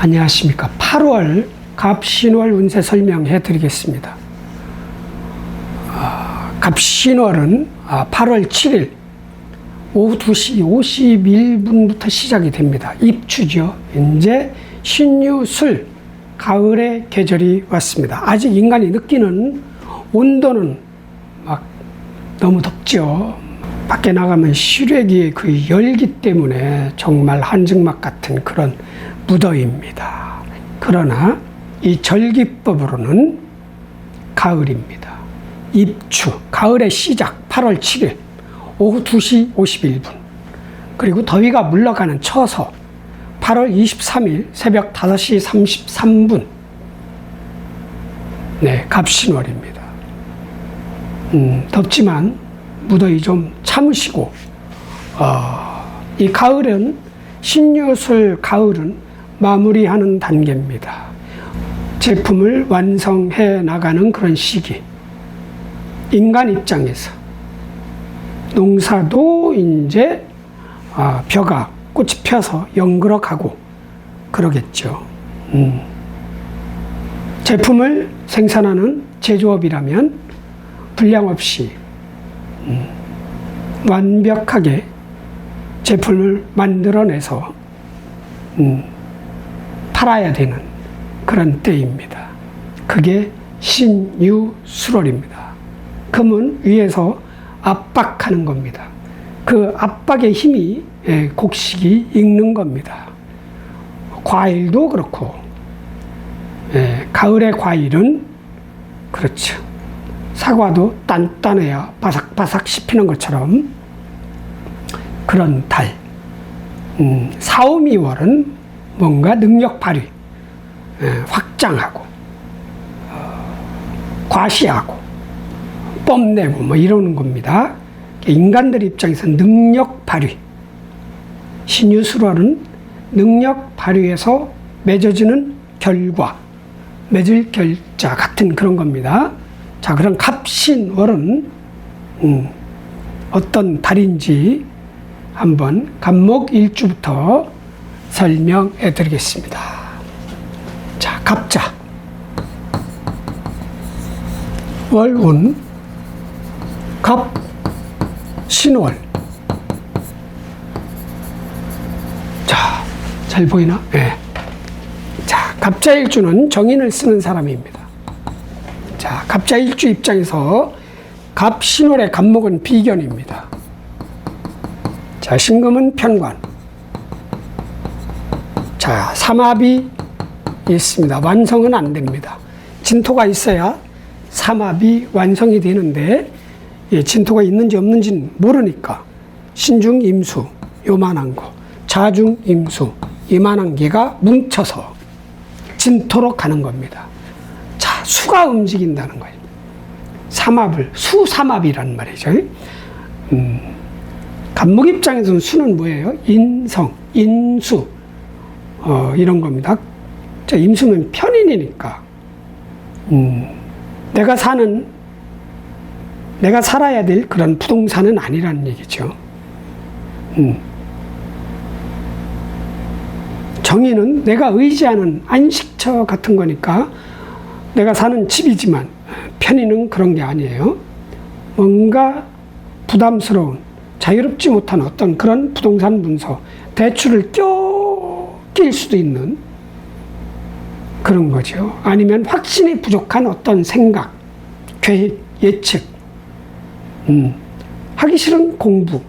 안녕하십니까. 8월 갑신월 운세 설명해 드리겠습니다. 갑신월은 8월 7일 오후 2시 51분부터 시작이 됩니다. 입추죠. 이제 신유술 가을의 계절이 왔습니다. 아직 인간이 느끼는 온도는 막 너무 덥죠. 밖에 나가면 실외기의 그 열기 때문에 정말 한증막 같은 그런 무더위입니다. 그러나 이 절기법으로는 가을입니다. 입추, 가을의 시작 8월 7일 오후 2시 51분, 그리고 더위가 물러가는 처서 8월 23일 새벽 5시 33분. 네, 갑신월입니다. 덥지만 무더위 좀 참으시고, 이 가을은 신유술 가을은 마무리하는 단계입니다. 제품을 완성해 나가는 그런 시기. 인간 입장에서 농사도 이제 벼가 꽃이 펴서 연그러 가고 그러겠죠. 제품을 생산하는 제조업이라면 불량 없이 완벽하게 제품을 만들어내서 팔아야 되는 그런 때입니다. 그게 신유술월입니다. 금은 위에서 압박하는 겁니다. 그 압박의 힘이 곡식이 익는 겁니다. 과일도 그렇고, 가을의 과일은 그렇죠. 사과도 단단해야 바삭바삭 씹히는 것처럼 그런 달. 사오미월은 뭔가 능력 발휘, 확장하고, 과시하고, 뽐내고 뭐 이러는 겁니다. 인간들 입장에서 능력 발휘. 신유술월은 능력 발휘에서 맺어지는 결과, 맺을 결자 같은 그런 겁니다. 자, 그럼 갑신월은 어떤 달인지 한번 갑목일주부터 설명해 드리겠습니다. 자, 갑자. 월운, 갑신월. 자, 잘 보이나? 네. 자, 갑자일주는 정인을 쓰는 사람입니다. 자, 갑자일주 입장에서 갑신월의 갑목은 비견입니다. 자, 신금은 편관. 자, 삼합이 있습니다. 완성은 안 됩니다. 진토가 있어야 삼합이 완성이 되는데, 진토가 있는지 없는지는 모르니까 신중 임수 요만한 거, 자중 임수 이만한 개가 뭉쳐서 진토로 가는 겁니다. 자, 수가 움직인다는 거예요. 삼합을 수삼합이란 말이죠. 갑목 입장에서는 수는 뭐예요? 인성, 인수, 이런 겁니다. 자, 임수는 편인이니까, 내가 살아야 될 그런 부동산은 아니라는 얘기죠. 정의는 내가 의지하는 안식처 같은 거니까 내가 사는 집이지만 편의는 그런 게 아니에요. 뭔가 부담스러운, 자유롭지 못한 어떤 그런 부동산 문서, 대출을 낄 수도 있는 그런 거죠. 아니면 확신이 부족한 어떤 생각, 계획, 예측, 하기 싫은 공부,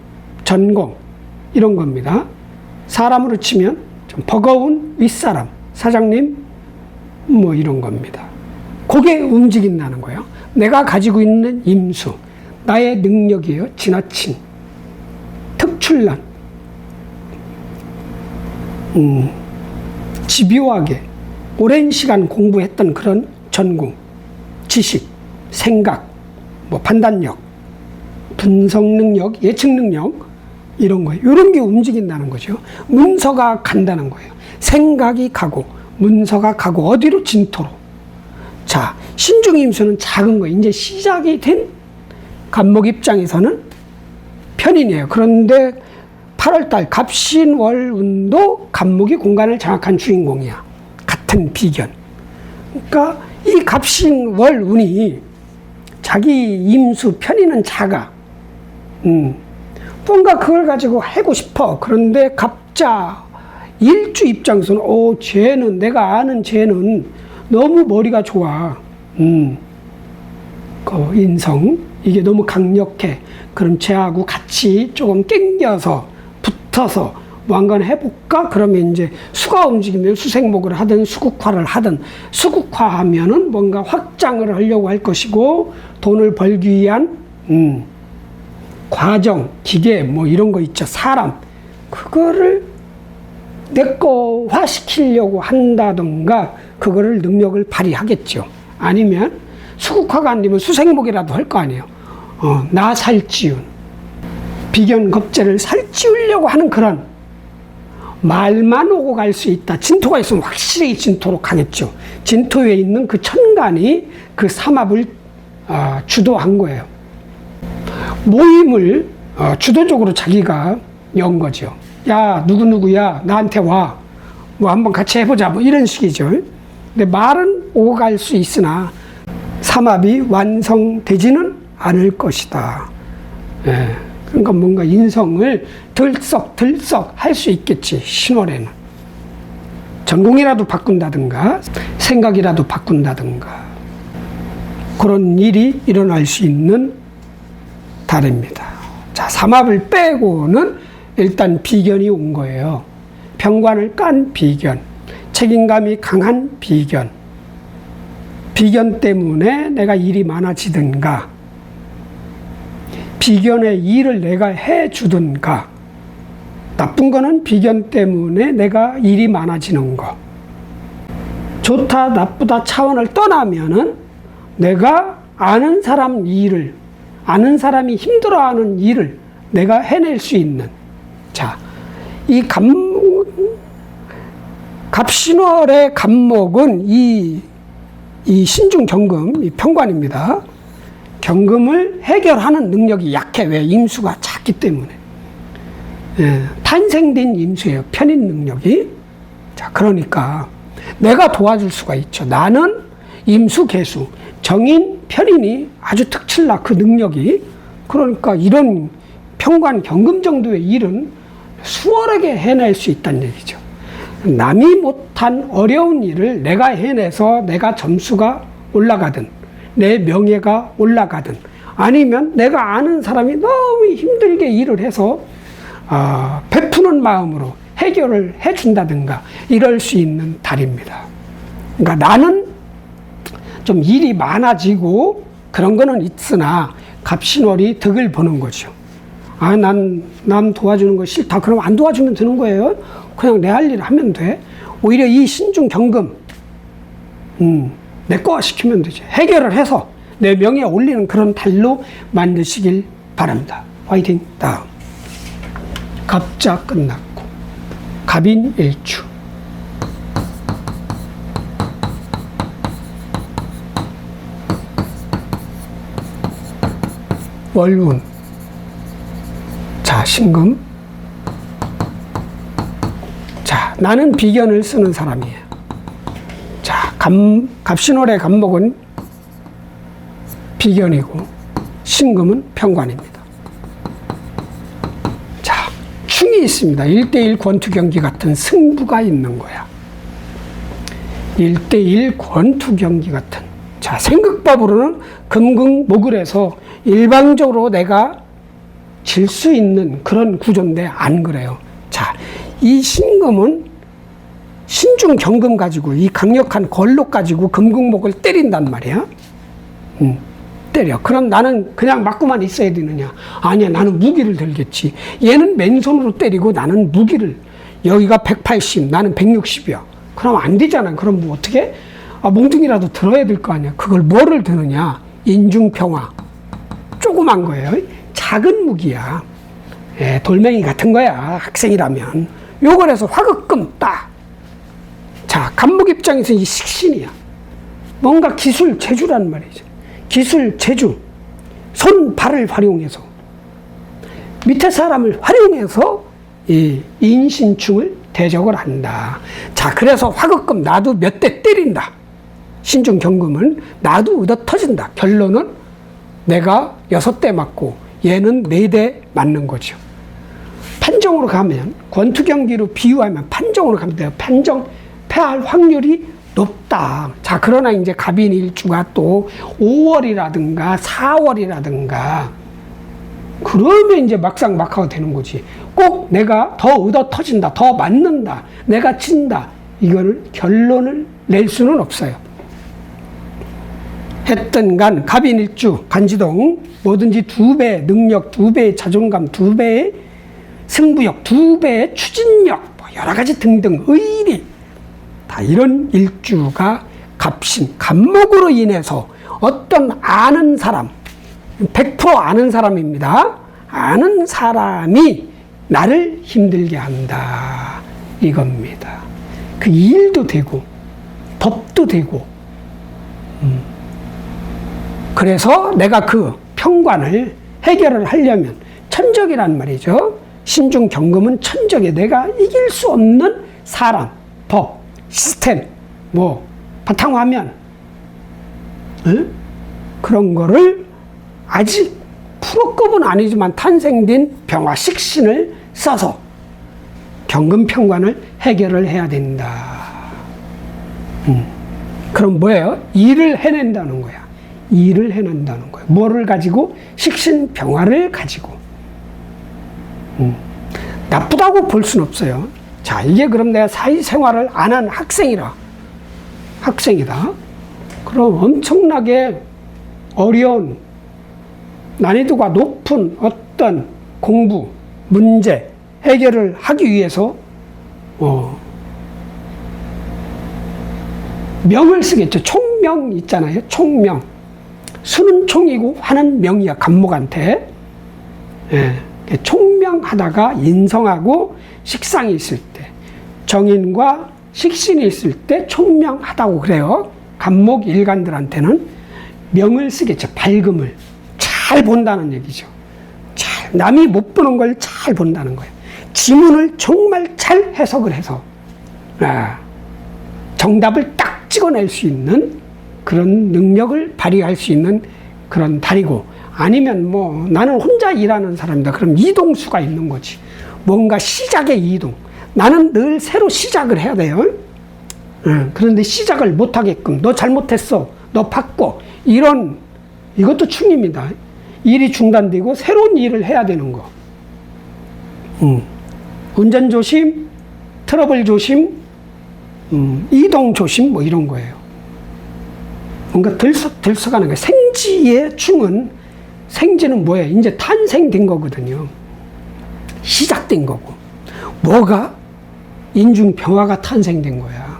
전공, 이런 겁니다. 사람으로 치면 좀 버거운 윗사람, 사장님, 뭐 이런 겁니다. 그게 움직인다는 거예요. 내가 가지고 있는 임수, 나의 능력이에요. 지나친, 특출난, 집요하게 오랜 시간 공부했던 그런 전공, 지식, 생각, 뭐 판단력, 분석 능력, 예측 능력, 이런 거예요. 이런 게 움직인다는 거죠. 문서가 간다는 거예요. 생각이 가고, 문서가 가고, 어디로? 진토로. 자, 신중임수는 작은 거, 이제 시작이 된 갑목 입장에서는 편인이에요. 그런데 8월달 갑신월운도 갑목이 공간을 장악한 주인공이야. 같은 비견. 그러니까 이 갑신월운이 자기 임수 편인은 작아. 뭔가 그걸 가지고 하고 싶어. 그런데 갑자 일주 입장에서는 쟤는 내가 아는 쟤는 너무 머리가 좋아. 그 인성 이게 너무 강력해. 그럼 쟤하고 같이 조금 땡겨서 붙어서 뭐 한건 해볼까? 그러면 이제 수가 움직이면 수생목을 하든 수국화를 하든 수국화하면은 뭔가 확장을 하려고 할 것이고 돈을 벌기 위한 과정, 기계 뭐 이런 거 있죠. 사람 그거를 내거화 시키려고 한다던가 그거를 능력을 발휘하겠죠. 아니면 수국화가 안 되면 수생목이라도 할 거 아니에요. 나 살찌운 비견겁제를 살찌우려고 하는 그런 말만 오고 갈 수 있다. 진토가 있으면 확실히 진토로 가겠죠. 진토에 있는 그 천간이 그 삼합을 주도한 거예요. 모임을 주도적으로 자기가 연 거죠. 야 누구누구야 나한테 와. 뭐 한번 같이 해보자. 뭐 이런 식이죠. 근데 말은 오고 갈 수 있으나 삼합이 완성되지는 않을 것이다. 예. 그러니까 뭔가 인성을 들썩들썩 할 수 있겠지. 신월에는 전공이라도 바꾼다든가 생각이라도 바꾼다든가 그런 일이 일어날 수 있는 달입니다. 자, 삼합을 빼고는 일단 비견이 온 거예요. 병관을 깐 비견, 책임감이 강한 비견, 비견 때문에 내가 일이 많아지든가 비견의 일을 내가 해주든가 나쁜 거는 비견 때문에 내가 일이 많아지는 거. 좋다 나쁘다 차원을 떠나면은 내가 아는 사람 일을 아는 사람이 힘들어하는 일을 내가 해낼 수 있는 자, 이 갑신월의 갑목은 이 신중경금 이 편관입니다. 경금을 해결하는 능력이 약해. 왜? 임수가 작기 때문에. 예, 탄생된 임수예요. 편인 능력이. 자, 그러니까 내가 도와줄 수가 있죠. 나는 임수, 개수, 정인, 편인이 아주 특출나 그 능력이. 그러니까 이런 편관 경금 정도의 일은 수월하게 해낼 수 있다는 얘기죠. 남이 못한 어려운 일을 내가 해내서 내가 점수가 올라가든 내 명예가 올라가든 아니면 내가 아는 사람이 너무 힘들게 일을 해서 베푸는 마음으로 해결을 해준다든가 이럴 수 있는 달입니다. 그러니까 나는 좀 일이 많아지고 그런 거는 있으나 갑신월이 덕을 보는 거죠. 남 도와주는 거 싫다. 그럼 안 도와주면 되는 거예요. 그냥 내 할 일을 하면 돼. 오히려 이 신중경금 내 거화 시키면 되지. 해결을 해서 내 명예에 올리는 그런 달로 만드시길 바랍니다. 화이팅. 다음 갑자 끝났고 갑인일주 월운 자 신금 자 나는 비견을 쓰는 사람이에요. 자, 갑신월의 갑목은 비견이고 신금은 편관입니다. 자, 충이 있습니다. 1대1 권투 경기 같은 승부가 있는 거야. 1대1 권투 경기 같은. 자, 생극법으로는 금극목을 해서 일방적으로 내가 질 수 있는 그런 구조인데 안 그래요. 자, 이 신금은 신중경금 가지고 이 강력한 걸록 가지고 금극목을 때린단 말이야. 때려. 그럼 나는 그냥 맞고만 있어야 되느냐? 아니야, 나는 무기를 들겠지. 얘는 맨손으로 때리고 나는 무기를 여기가 180, 나는 160이야. 그럼 안 되잖아. 그럼 뭐 어떻게? 몽둥이라도 들어야 될 거 아니야. 그걸 뭐를 드느냐? 인중평화. 조그만 거예요. 작은 무기야. 예, 돌멩이 같은 거야. 학생이라면. 요걸 해서 화극금 딱. 자, 갑목 입장에서 이 식신이야. 뭔가 기술, 재주란 말이죠. 기술, 재주. 손, 발을 활용해서 밑에 사람을 활용해서 이 인신충을 대적을 한다. 자, 그래서 화급금 나도 몇 대 때린다. 신중경금은 나도 얻어 터진다. 결론은 내가 6대 맞고 얘는 4대 맞는 거죠. 판정으로 가면, 권투경기로 비유하면 판정으로 가면 돼요. 판정 패할 확률이 높다. 자, 그러나 이제 갑인일주가 또 5월이라든가 4월이라든가 그러면 이제 막상막하가 되는 거지. 꼭 내가 더 얻어 터진다, 더 맞는다, 내가 진다, 이거를 결론을 낼 수는 없어요. 했든 간 갑인일주 간지동 뭐든지 2배 능력, 2배의 자존감, 2배의 승부욕, 2배의 추진력, 뭐 여러 가지 등등 의리, 다 이런 일주가 갑신, 갑목으로 인해서 어떤 아는 사람, 100% 아는 사람입니다. 아는 사람이 나를 힘들게 한다. 이겁니다. 그 일도 되고, 법도 되고, 그래서 내가 그 평관을 해결을 하려면 천적이란 말이죠. 신중경금은 천적에 내가 이길 수 없는 사람, 법, 시스템, 뭐 바탕화면, 그런 거를 아직 프로급은 아니지만 탄생된 병화 식신을 써서 경금평관을 해결을 해야 된다. 그럼 뭐예요? 일을 해낸다는 거야. 일을 해낸다는 거예요. 뭐를 가지고? 식신병화를 가지고. 나쁘다고 볼 수는 없어요. 자, 이게 그럼 내가 사회생활을 안 한 학생이다. 그럼 엄청나게 어려운, 난이도가 높은 어떤 공부, 문제 해결을 하기 위해서 명을 쓰겠죠. 총명 있잖아요. 총명. 수는 총이고 화는 명이야. 갑목한테. 예. 총명하다가 인성하고 식상이 있을 때, 정인과 식신이 있을 때 총명하다고 그래요. 갑목 일간들한테는 명을 쓰겠죠. 밝음을 잘 본다는 얘기죠. 잘, 남이 못 보는 걸 잘 본다는 거예요. 지문을 정말 잘 해석을 해서 정답을 딱 찍어낼 수 있는 그런 능력을 발휘할 수 있는 그런 달이고, 아니면 뭐 나는 혼자 일하는 사람이다. 그럼 이동수가 있는 거지. 뭔가 시작의 이동. 나는 늘 새로 시작을 해야 돼요. 그런데 시작을 못하게끔 너 잘못했어, 너 바꿔, 이것도 충입니다. 일이 중단되고 새로운 일을 해야 되는 거. 운전 조심, 트러블 조심, 이동 조심, 뭐 이런 거예요. 뭔가 들썩하는 거예요. 생지의 충은, 생지는 뭐예요? 이제 탄생된 거거든요. 시작된 거고. 뭐가? 인중병화가 탄생된 거야.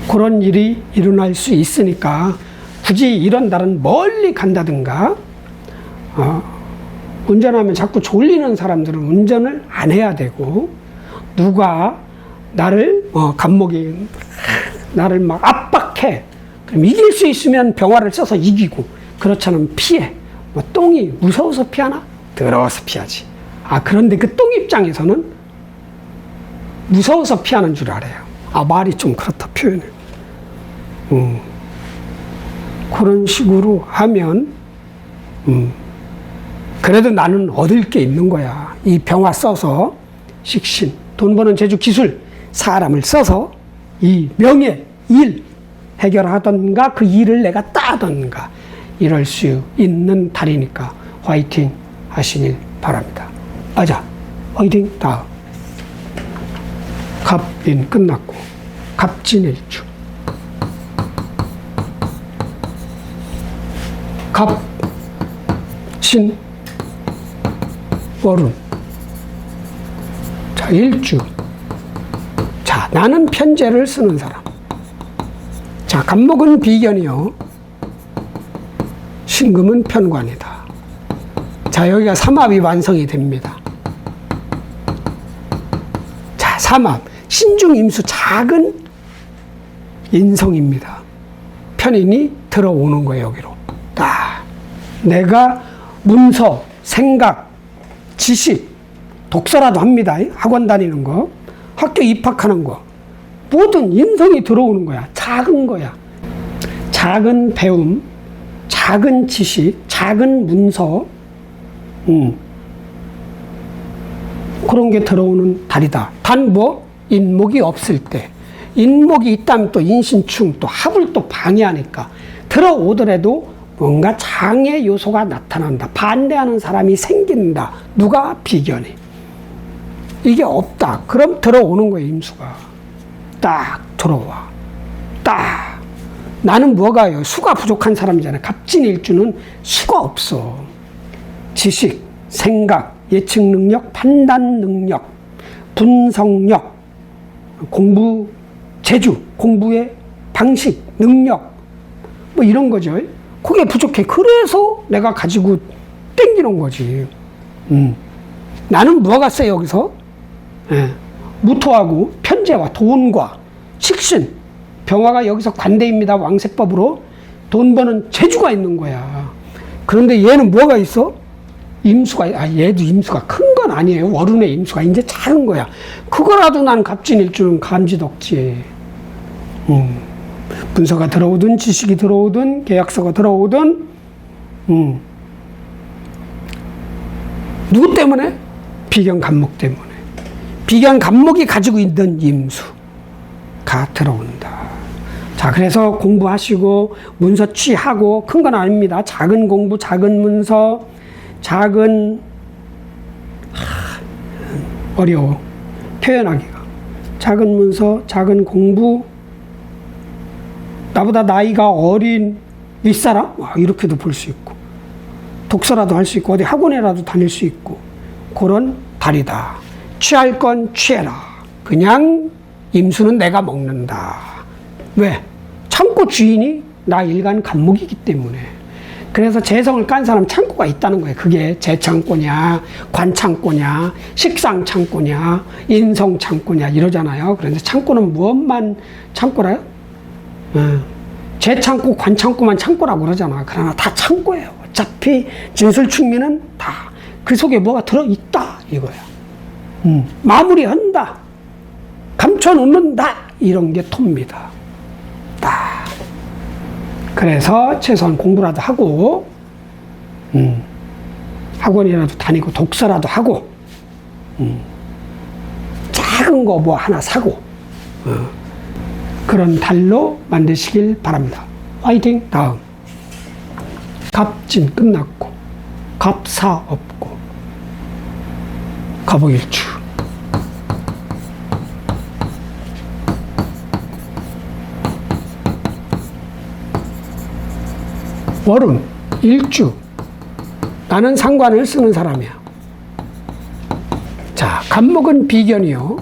그런 일이 일어날 수 있으니까 굳이 이런 날은 멀리 간다든가, 운전하면 자꾸 졸리는 사람들은 운전을 안 해야 되고, 누가 나를, 갑목이 나를 막 압박해. 그럼 이길 수 있으면 병화를 써서 이기고, 그렇지 않으면 피해. 뭐 똥이 무서워서 피하나? 더러워서 피하지. 그런데 그 똥 입장에서는 무서워서 피하는 줄 알아요. 말이 좀 그렇다 표현을. 그런 식으로 하면, 그래도 나는 얻을 게 있는 거야. 이 병화 써서 식신, 돈 버는 재주 기술, 사람을 써서 이 명예, 일 해결하던가 그 일을 내가 따던가 이럴 수 있는 달이니까 화이팅 하시길 바랍니다. 자, 화이팅. 다음 갑인 끝났고 갑진일주. 갑신 월운. 자, 일주. 자, 나는 편제를 쓰는 사람. 자, 갑목은 비견이요. 신금은 편관이다. 자, 여기가 삼합이 완성이 됩니다. 자, 삼합. 신중임수 작은 인성입니다. 편인이 들어오는 거예요, 여기로. 내가 문서, 생각, 지식, 독서라도 합니다. 학원 다니는 거, 학교 입학하는 거, 모든 인성이 들어오는 거야. 작은 거야. 작은 배움, 작은 지식, 작은 문서, 그런 게 들어오는 달이다. 단 뭐? 인목이 없을 때. 인목이 있다면 또 인신충, 또 합을 또 방해하니까 들어오더라도 뭔가 장애 요소가 나타난다. 반대하는 사람이 생긴다. 누가? 비견이. 이게 없다. 그럼 들어오는 거예요, 임수가. 딱 들어와. 딱. 나는 뭐가요? 수가 부족한 사람이잖아요. 갑진일주는 수가 없어. 지식, 생각, 예측 능력, 판단 능력, 분석력, 공부, 재주, 공부의 방식, 능력, 뭐 이런 거죠. 그게 부족해. 그래서 내가 가지고 땡기는 거지. 나는 뭐가 세, 여기서? 예. 무토하고 편재와 돈과 식신, 병화가 여기서 관대입니다. 왕세법으로 돈 버는 재주가 있는 거야. 그런데 얘는 뭐가 있어? 임수가, 얘도 임수가 큰 건 아니에요. 월운의 임수가 이제 작은 거야. 그거라도 난 갑진일주는 감지덕지. 문서가 들어오든 지식이 들어오든 계약서가 들어오든 누구 때문에? 비견 간목 때문에. 비견 간목이 가지고 있는 임수가 들어온다. 자, 그래서 공부하시고 문서 취하고 큰 건 아닙니다. 작은 공부, 작은 문서, 작은 어려워. 표현하기가. 작은 문서, 작은 공부, 나보다 나이가 어린 윗사람? 이렇게도 볼 수 있고, 독서라도 할 수 있고, 어디 학원에라도 다닐 수 있고, 그런 달이다. 취할 건 취해라. 그냥 임수는 내가 먹는다. 왜? 창고 주인이 나 일간 간목이기 때문에. 그래서 재성을 깐 사람 창고가 있다는 거예요. 그게 재창고냐, 관창고냐, 식상창고냐, 인성창고냐 이러잖아요. 그런데 창고는 무엇만 창고라요? 재창고, 관창고만 창고라고 그러잖아. 그러나 다 창고예요. 어차피 진술충미는 다 그 속에 뭐가 들어있다 이거야. 마무리한다, 감춰놓는다, 이런 게 토입니다. 그래서 최소한 공부라도 하고, 학원이라도 다니고 독서라도 하고, 작은 거 뭐 하나 사고, 그런 달로 만드시길 바랍니다. 화이팅! 다음. 갑진 끝났고, 갑사 없고, 갑오일주. 월은 일주. 나는 상관을 쓰는 사람이야. 자, 간목은 비견이요.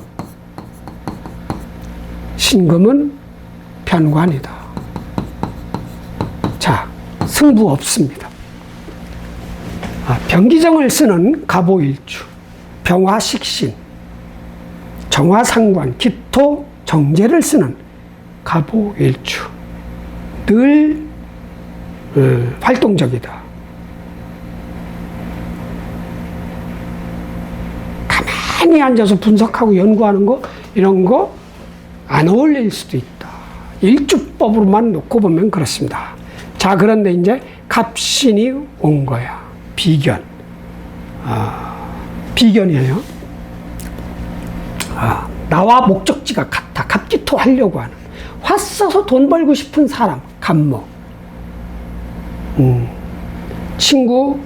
신금은 편관이다. 자, 승부 없습니다. 병기정을 쓰는 갑오일주. 병화식신, 정화상관, 기토, 정제를 쓰는 갑오일주. 늘 활동적이다. 가만히 앉아서 분석하고 연구하는 거, 이런 거 안 어울릴 수도 있다. 일주법으로만 놓고 보면 그렇습니다. 자, 그런데 이제 갑신이 온 거야. 비견. 비견이에요. 나와 목적지가 같아. 갑기토 하려고 하는. 화 써서 돈 벌고 싶은 사람. 갑목. 친구,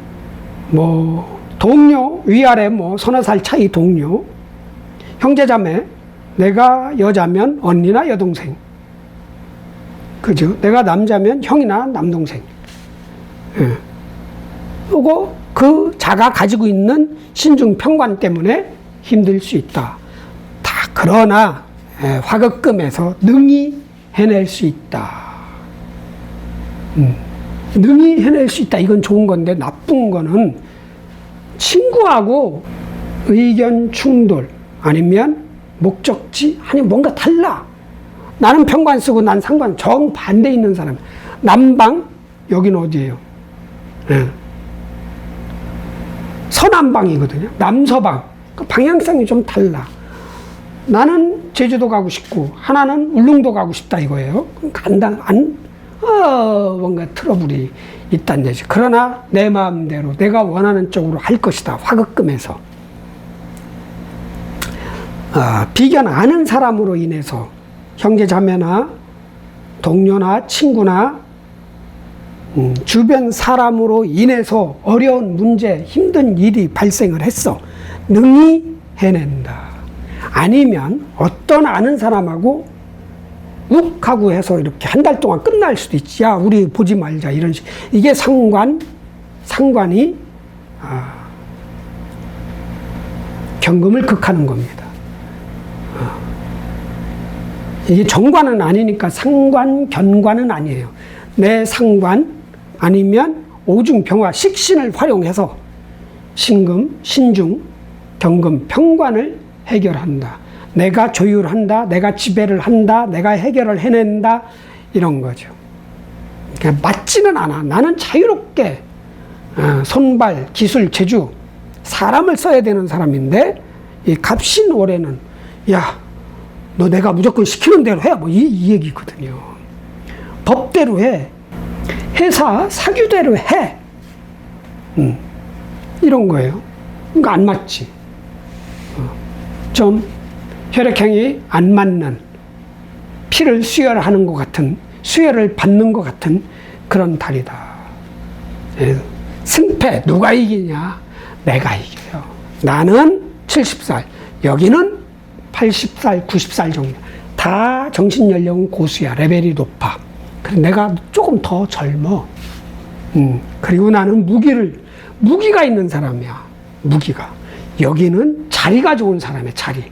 뭐, 동료, 위아래 뭐, 서너 살 차이 동료, 형제자매, 내가 여자면 언니나 여동생. 그죠? 내가 남자면 형이나 남동생. 예. 그리고 그 자가 가지고 있는 신중평관 때문에 힘들 수 있다. 다 그러나 화급금에서 능히 해낼 수 있다. 능히 해낼 수 있다. 이건 좋은 건데 나쁜 거는 친구하고 의견 충돌 아니면 목적지 아니 뭔가 달라. 나는 평관 쓰고 난 상관 정반대 있는 사람. 남방 여기는 어디예요? 네. 서남방이거든요. 남서방 그 방향성이 좀 달라. 나는 제주도 가고 싶고 하나는 울릉도 가고 싶다 이거예요. 그러니까 뭔가 트러블이 있단 얘기죠. 그러나 내 마음대로 내가 원하는 쪽으로 할 것이다. 화급금에서. 비견 아는 사람으로 인해서 형제 자매나 동료나 친구나 주변 사람으로 인해서 어려운 문제, 힘든 일이 발생을 했어. 능히 해낸다. 아니면 어떤 아는 사람하고 욱하고 해서 이렇게 한 달 동안 끝날 수도 있지. 야, 우리 보지 말자. 이런 식. 이게 상관이 경금을 극하는 겁니다. 이게 정관은 아니니까 상관, 견관은 아니에요. 내 상관 아니면 오중병화 식신을 활용해서 신금, 신중, 경금, 평관을 해결한다. 내가 조율한다. 내가 지배를 한다. 내가 해결을 해낸다. 이런 거죠. 그러니까 맞지는 않아. 나는 자유롭게 손발, 기술, 재주, 사람을 써야 되는 사람인데 이 갑신 올해는 야, 너 내가 무조건 시키는 대로 해. 뭐 이 얘기거든요. 법대로 해. 회사 사규대로 해. 이런 거예요. 그러니까 안 맞지. 좀 혈액형이 안 맞는, 피를 수혈하는 것 같은, 수혈을 받는 것 같은 그런 달이다. 승패 누가 이기냐? 내가 이겨요. 나는 70살, 여기는 80살, 90살 정도. 다 정신연령은 고수야. 레벨이 높아. 그래서 내가 조금 더 젊어. 그리고 나는 무기가 있는 사람이야. 무기가. 여기는 자리가 좋은 사람이야. 자리.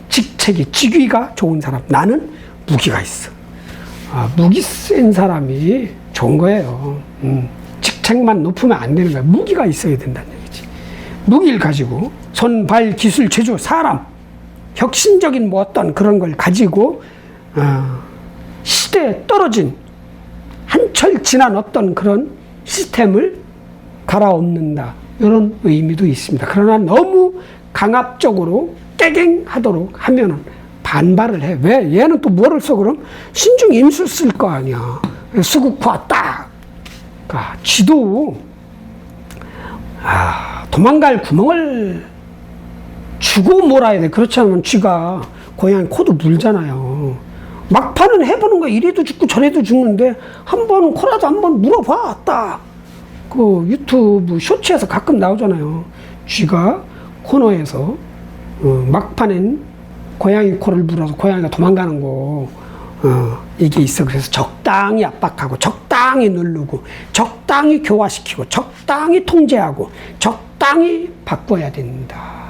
직책이, 직위가 좋은 사람. 나는 무기가 있어. 무기 센 사람이 좋은 거예요. 직책만 높으면 안 되는 거야. 무기가 있어야 된다는 얘기지. 무기를 가지고 손, 발, 기술, 재주, 사람, 혁신적인 뭐 어떤 그런 걸 가지고 시대에 떨어진 한철 지난 어떤 그런 시스템을 갈아엎는다. 이런 의미도 있습니다. 그러나 너무 강압적으로 깨갱하도록 하면은 반발을 해. 왜? 얘는 또 뭐를 써? 그럼 신중 임수 쓸 거 아니야. 수국화 딱. 그러니까 쥐도 도망갈 구멍을 주고 몰아야 돼. 그렇지 않으면 쥐가 고양이 코도 물잖아요. 막판은 해보는 거야. 이래도 죽고 저래도 죽는데 한 번은 코라도 한번 물어봐. 딱. 그 유튜브 쇼츠에서 가끔 나오잖아요. 쥐가 코너에서 막판엔 고양이 코를 물어서 고양이가 도망가는 거 이게 있어. 그래서 적당히 압박하고 적당히 누르고 적당히 교화시키고 적당히 통제하고 적당히 바꿔야 된다.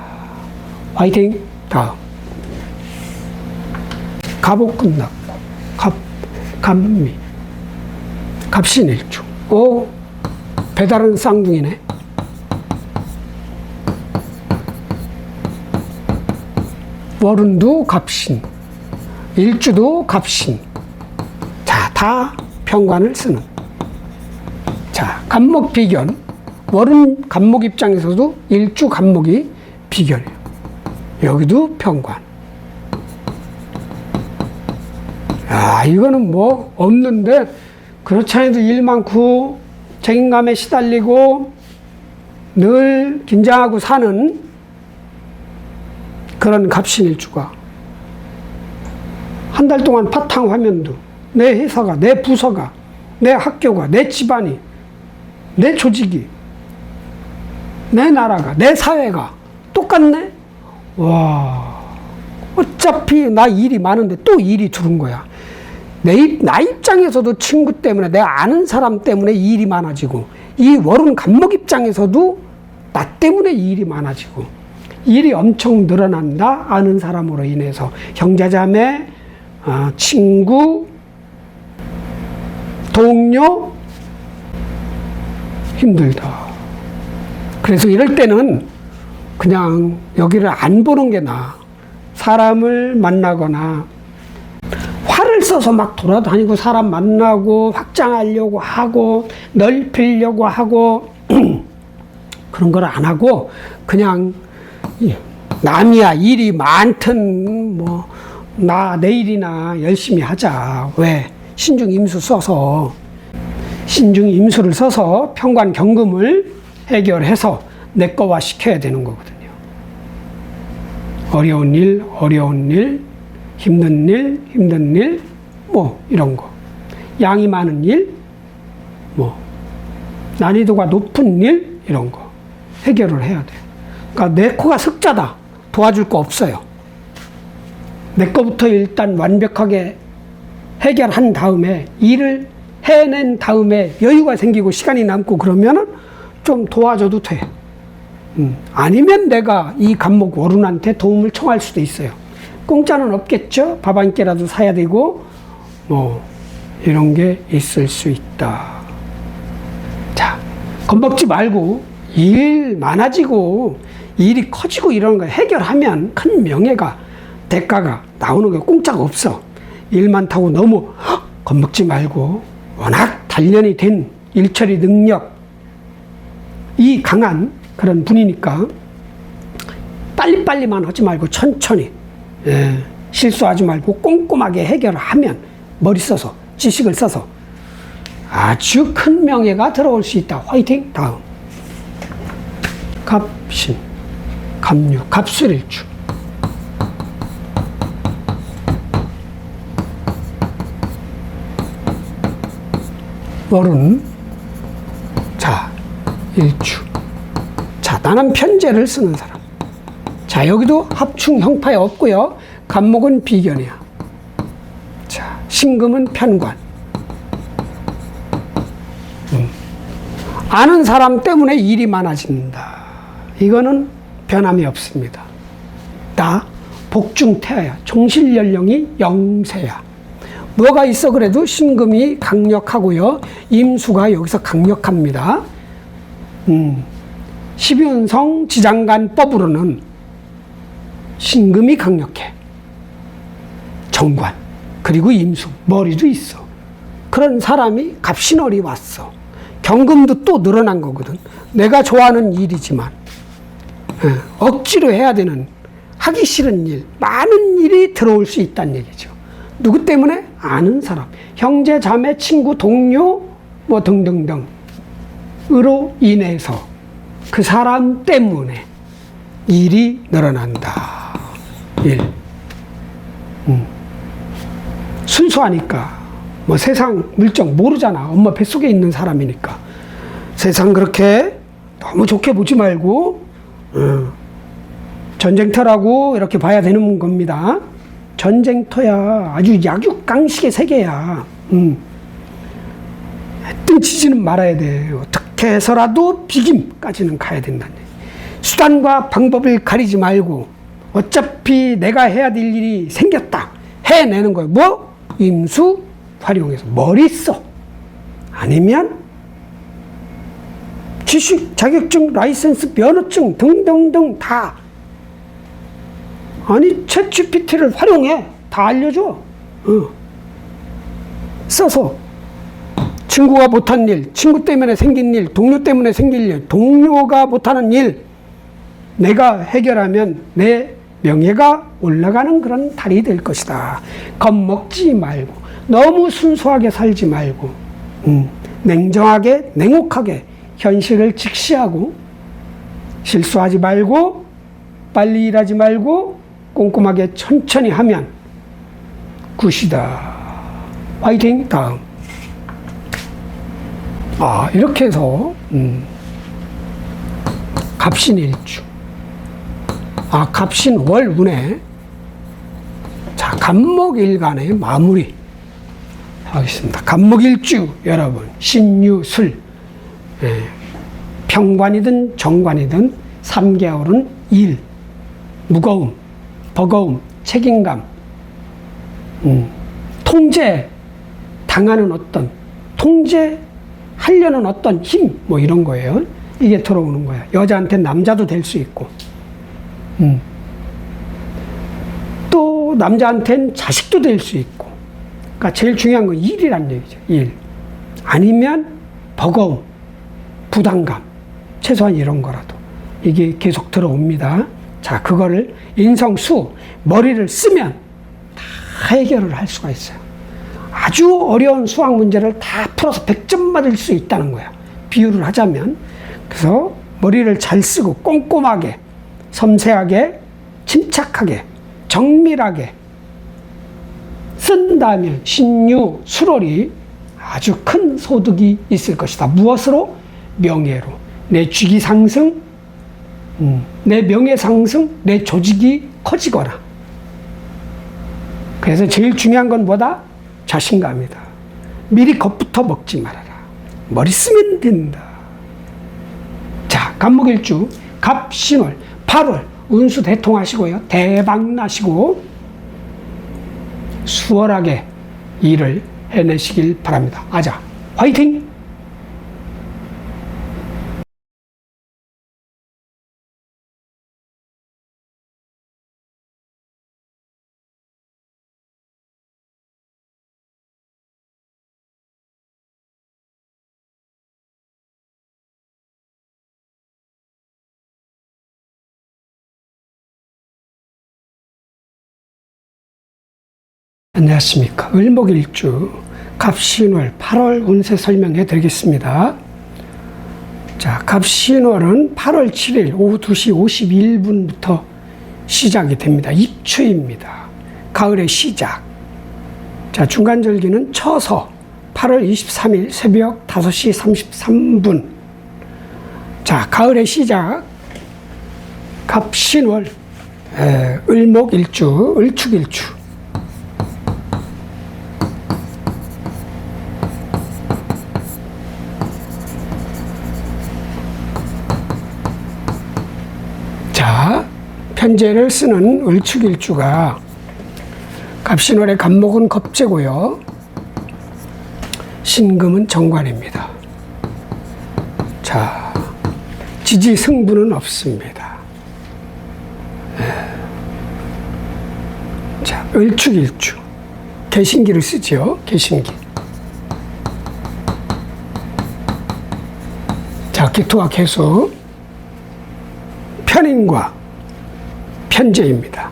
화이팅. 다음 갑옷 끝났고 갑미 갑신일주. 배달은 쌍둥이네. 월운도 갑신, 일주도 갑신. 자, 다 평관을 쓰는. 자, 갑목 비견. 월운 갑목 입장에서도 일주 갑목이 비견이에요. 여기도 평관. 이거는 뭐 없는데 그렇지 않아도 일 많고 책임감에 시달리고 늘 긴장하고 사는 그런 갑신일주가 한 달 동안 바탕 화면도 내 회사가, 내 부서가, 내 학교가, 내 집안이, 내 조직이, 내 나라가, 내 사회가 똑같네? 와, 어차피 나 일이 많은데 또 일이 들은 거야. 나 입장에서도 친구 때문에, 내가 아는 사람 때문에 일이 많아지고, 이 월운 갑목 입장에서도 나 때문에 일이 많아지고, 일이 엄청 늘어난다. 아는 사람으로 인해서. 형제자매, 친구, 동료, 힘들다. 그래서 이럴 때는 그냥 여기를 안 보는 게 나아. 사람을 만나거나 화를 써서 막 돌아다니고 사람 만나고 확장하려고 하고 넓히려고 하고 그런 걸 안 하고 그냥 남이야 일이 많든 뭐 나 내일이나 열심히 하자. 왜? 신중 임수 써서 신중 임수를 써서 평관 경금을 해결해서 내 거화 시켜야 되는 거거든요. 어려운 일, 힘든 일, 뭐 이런 거. 양이 많은 일, 뭐 난이도가 높은 일 이런 거 해결을 해야 돼. 그러니까 내 코가 석자다. 도와줄 거 없어요. 내 거부터 일단 완벽하게 해결한 다음에 일을 해낸 다음에 여유가 생기고 시간이 남고 그러면은 좀 도와줘도 돼. 아니면 내가 이 간목 어른한테 도움을 청할 수도 있어요. 공짜는 없겠죠. 밥 한 끼라도 사야 되고 뭐 이런 게 있을 수 있다. 자, 겁먹지 말고 일 많아지고 일이 커지고 이런 거 해결하면 큰 명예가 대가가 나오는 게 공짜가 없어. 일 많다고 너무 겁먹지 말고 워낙 단련이 된 일처리 능력이 강한 그런 분이니까 빨리빨리만 하지 말고 천천히 실수하지 말고 꼼꼼하게 해결하면 머리 써서 지식을 써서 아주 큰 명예가 들어올 수 있다. 화이팅! 다음 갑신, 갑류, 갑술일주. 어른, 자, 일주. 자, 나는 편제를 쓰는 사람. 자, 여기도 합충 형파에 없고요. 간목은 비견이야. 자, 신금은 편관. 아는 사람 때문에 일이 많아진다. 이거는 변함이 없습니다. 나 복중태야. 종실연령이 영세야. 뭐가 있어 그래도 신금이 강력하고요. 임수가 여기서 강력합니다. 12운성 지장간법으로는 신금이 강력해. 정관 그리고 임수 머리도 있어. 그런 사람이 갑신월이 왔어. 경금도 또 늘어난 거거든. 내가 좋아하는 일이지만 억지로 해야 되는 하기 싫은 일, 많은 일이 들어올 수 있다는 얘기죠. 누구 때문에? 아는 사람. 형제, 자매, 친구, 동료 뭐 등등등으로 인해서 그 사람 때문에 일이 늘어난다. 일. 순수하니까 뭐 세상 물정 모르잖아. 엄마 뱃속에 있는 사람이니까. 세상 그렇게 너무 좋게 보지 말고 전쟁터라고 이렇게 봐야 되는 겁니다. 전쟁터야. 아주 약육강식의 세계야. 뜬치지는 말아야 돼. 어떻게 해서라도 비김까지는 가야 된다네. 수단과 방법을 가리지 말고 어차피 내가 해야 될 일이 생겼다. 해내는 거예요. 뭐? 임수 활용해서 머리 써. 아니면 지식, 자격증, 라이센스, 면허증 등등등 다. 아니 챗GPT를 활용해. 다 알려줘. 써서 친구가 못한 일, 친구 때문에 생긴 일, 동료 때문에 생긴 일, 동료가 못하는 일 내가 해결하면 내 명예가 올라가는 그런 달이 될 것이다. 겁먹지 말고 너무 순수하게 살지 말고 냉정하게 냉혹하게 현실을 직시하고 실수하지 말고 빨리 일하지 말고 꼼꼼하게 천천히 하면 굿이다. 화이팅. 다음. 이렇게 해서 갑신일주. 갑신월운에 자 간목일간의 마무리 하겠습니다. 간목일주 여러분 신유술 평관이든 정관이든 3개월은 일 무거움 버거움 책임감 통제 당하는 어떤 통제하려는 어떤 힘 뭐 이런 거예요. 이게 들어오는 거야. 여자한테 남자도 될 수 있고 또 남자한테는 자식도 될 수 있고. 그러니까 제일 중요한 건 일이란 얘기죠. 일. 아니면 버거움, 부담감, 최소한 이런 거라도 이게 계속 들어옵니다. 자, 그거를 인성수, 머리를 쓰면 다 해결을 할 수가 있어요. 아주 어려운 수학 문제를 다 풀어서 100점 받을 수 있다는 거야. 비유를 하자면. 그래서 머리를 잘 쓰고 꼼꼼하게, 섬세하게, 침착하게, 정밀하게 쓴다면 신유, 수월이 아주 큰 소득이 있을 것이다. 무엇으로? 명예로. 내 직위 상승, 내 명예 상승, 내 조직이 커지거나. 그래서 제일 중요한 건 뭐다? 자신감이다. 미리 겁부터 먹지 말아라. 머리 쓰면 된다. 자, 갑목일주, 갑신월, 8월 운수 대통하시고요. 대박 나시고 수월하게 일을 해내시길 바랍니다. 아자, 화이팅! 안녕하십니까. 을목일주 갑신월 8월 운세 설명해 드리겠습니다. 자, 갑신월은 8월 7일 오후 2시 51분부터 시작이 됩니다. 입추입니다. 가을의 시작. 자, 중간절기는 처서 8월 23일 새벽 5시 33분. 자, 가을의 시작. 갑신월, 을목일주, 을축일주. 자, 편제를 쓰는 을축일주가 갑신월의 갑목은 겁재고요. 신금은 정관입니다. 자, 지지 승부는 없습니다. 자, 을축일주. 개신기를 쓰죠. 개신기. 자, 기토와 개수. 편인과 편제입니다.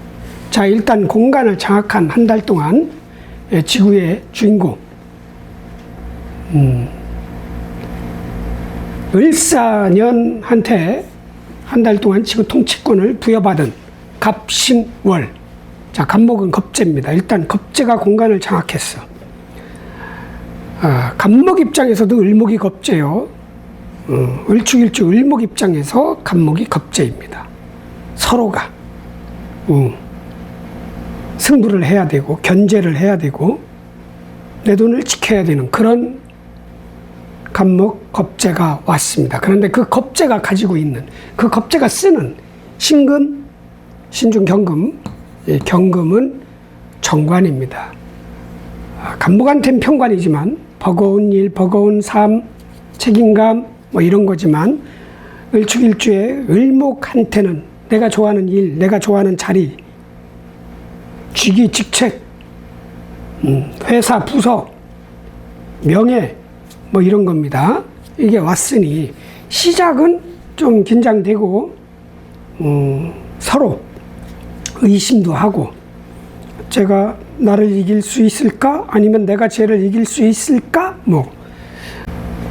자, 일단 공간을 장악한 한 달 동안 지구의 주인공 을사년한테 한 달 동안 지구 통치권을 부여받은 갑신월. 자, 갑목은 겁재입니다. 일단 겁재가 공간을 장악했어. 갑목 입장에서도 을목이 겁재요. 을축일주 을목 입장에서 갑목이 겁재입니다. 서로가 승부를 해야 되고 견제를 해야 되고 내 돈을 지켜야 되는 그런 갑목 겁재가 왔습니다. 그런데 그 겁재가 가지고 있는, 그 겁재가 쓰는 신금, 신중 경금, 경금은 정관입니다. 갑목한테는 편관이지만 버거운 일, 버거운 삶, 책임감 뭐 이런 거지만 을축일주의 을목한테는 내가 좋아하는 일, 내가 좋아하는 자리, 직위, 직책, 회사, 부서, 명예 뭐 이런 겁니다. 이게 왔으니 시작은 좀 긴장되고 서로 의심도 하고 제가 나를 이길 수 있을까? 아니면 내가 쟤를 이길 수 있을까? 뭐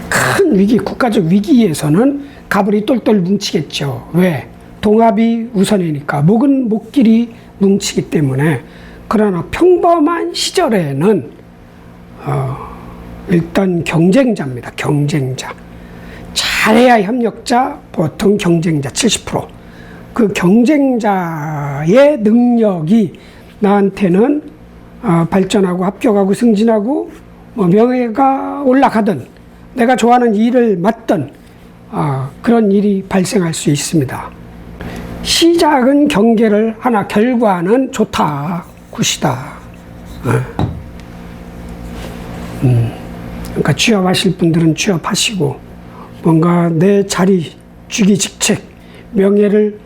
큰 위기, 국가적 위기에서는 가불이 똘똘 뭉치겠죠. 왜? 동합이 우선이니까. 목은 목끼리 뭉치기 때문에. 그러나 평범한 시절에는 일단 경쟁자입니다. 경쟁자. 잘해야 협력자, 보통 경쟁자 70%. 그 경쟁자의 능력이 나한테는 발전하고 합격하고 승진하고 뭐 명예가 올라가든 내가 좋아하는 일을 맡든 그런 일이 발생할 수 있습니다. 시작은 경계를 하나, 결과는 좋다, 굿이다. 그러니까 취업하실 분들은 취업하시고 뭔가 내 자리, 직위, 직책, 명예를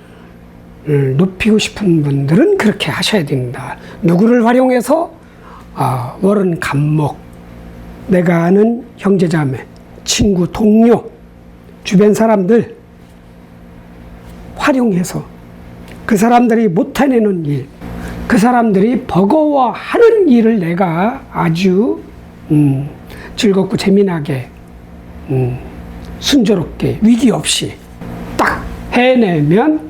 높이고 싶은 분들은 그렇게 하셔야 됩니다. 누구를 활용해서? 월은 갑목, 내가 아는 형제자매, 친구, 동료, 주변 사람들 활용해서 그 사람들이 못 해내는 일, 그 사람들이 버거워하는 일을 내가 아주 즐겁고 재미나게 순조롭게 위기 없이 딱 해내면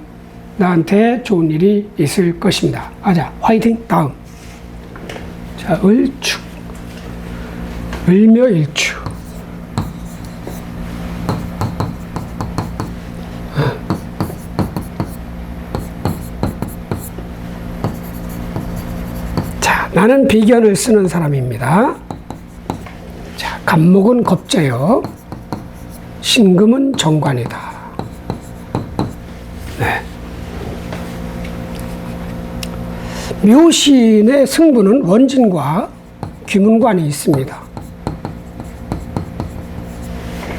나한테 좋은 일이 있을 것입니다. 자, 화이팅. 다음. 자, 을축, 을묘일축. 자, 나는 비견을 쓰는 사람입니다. 자, 간목은 겁재요. 신금은 정관이다. 네. 묘신의 승부는 원진과 귀문관이 있습니다.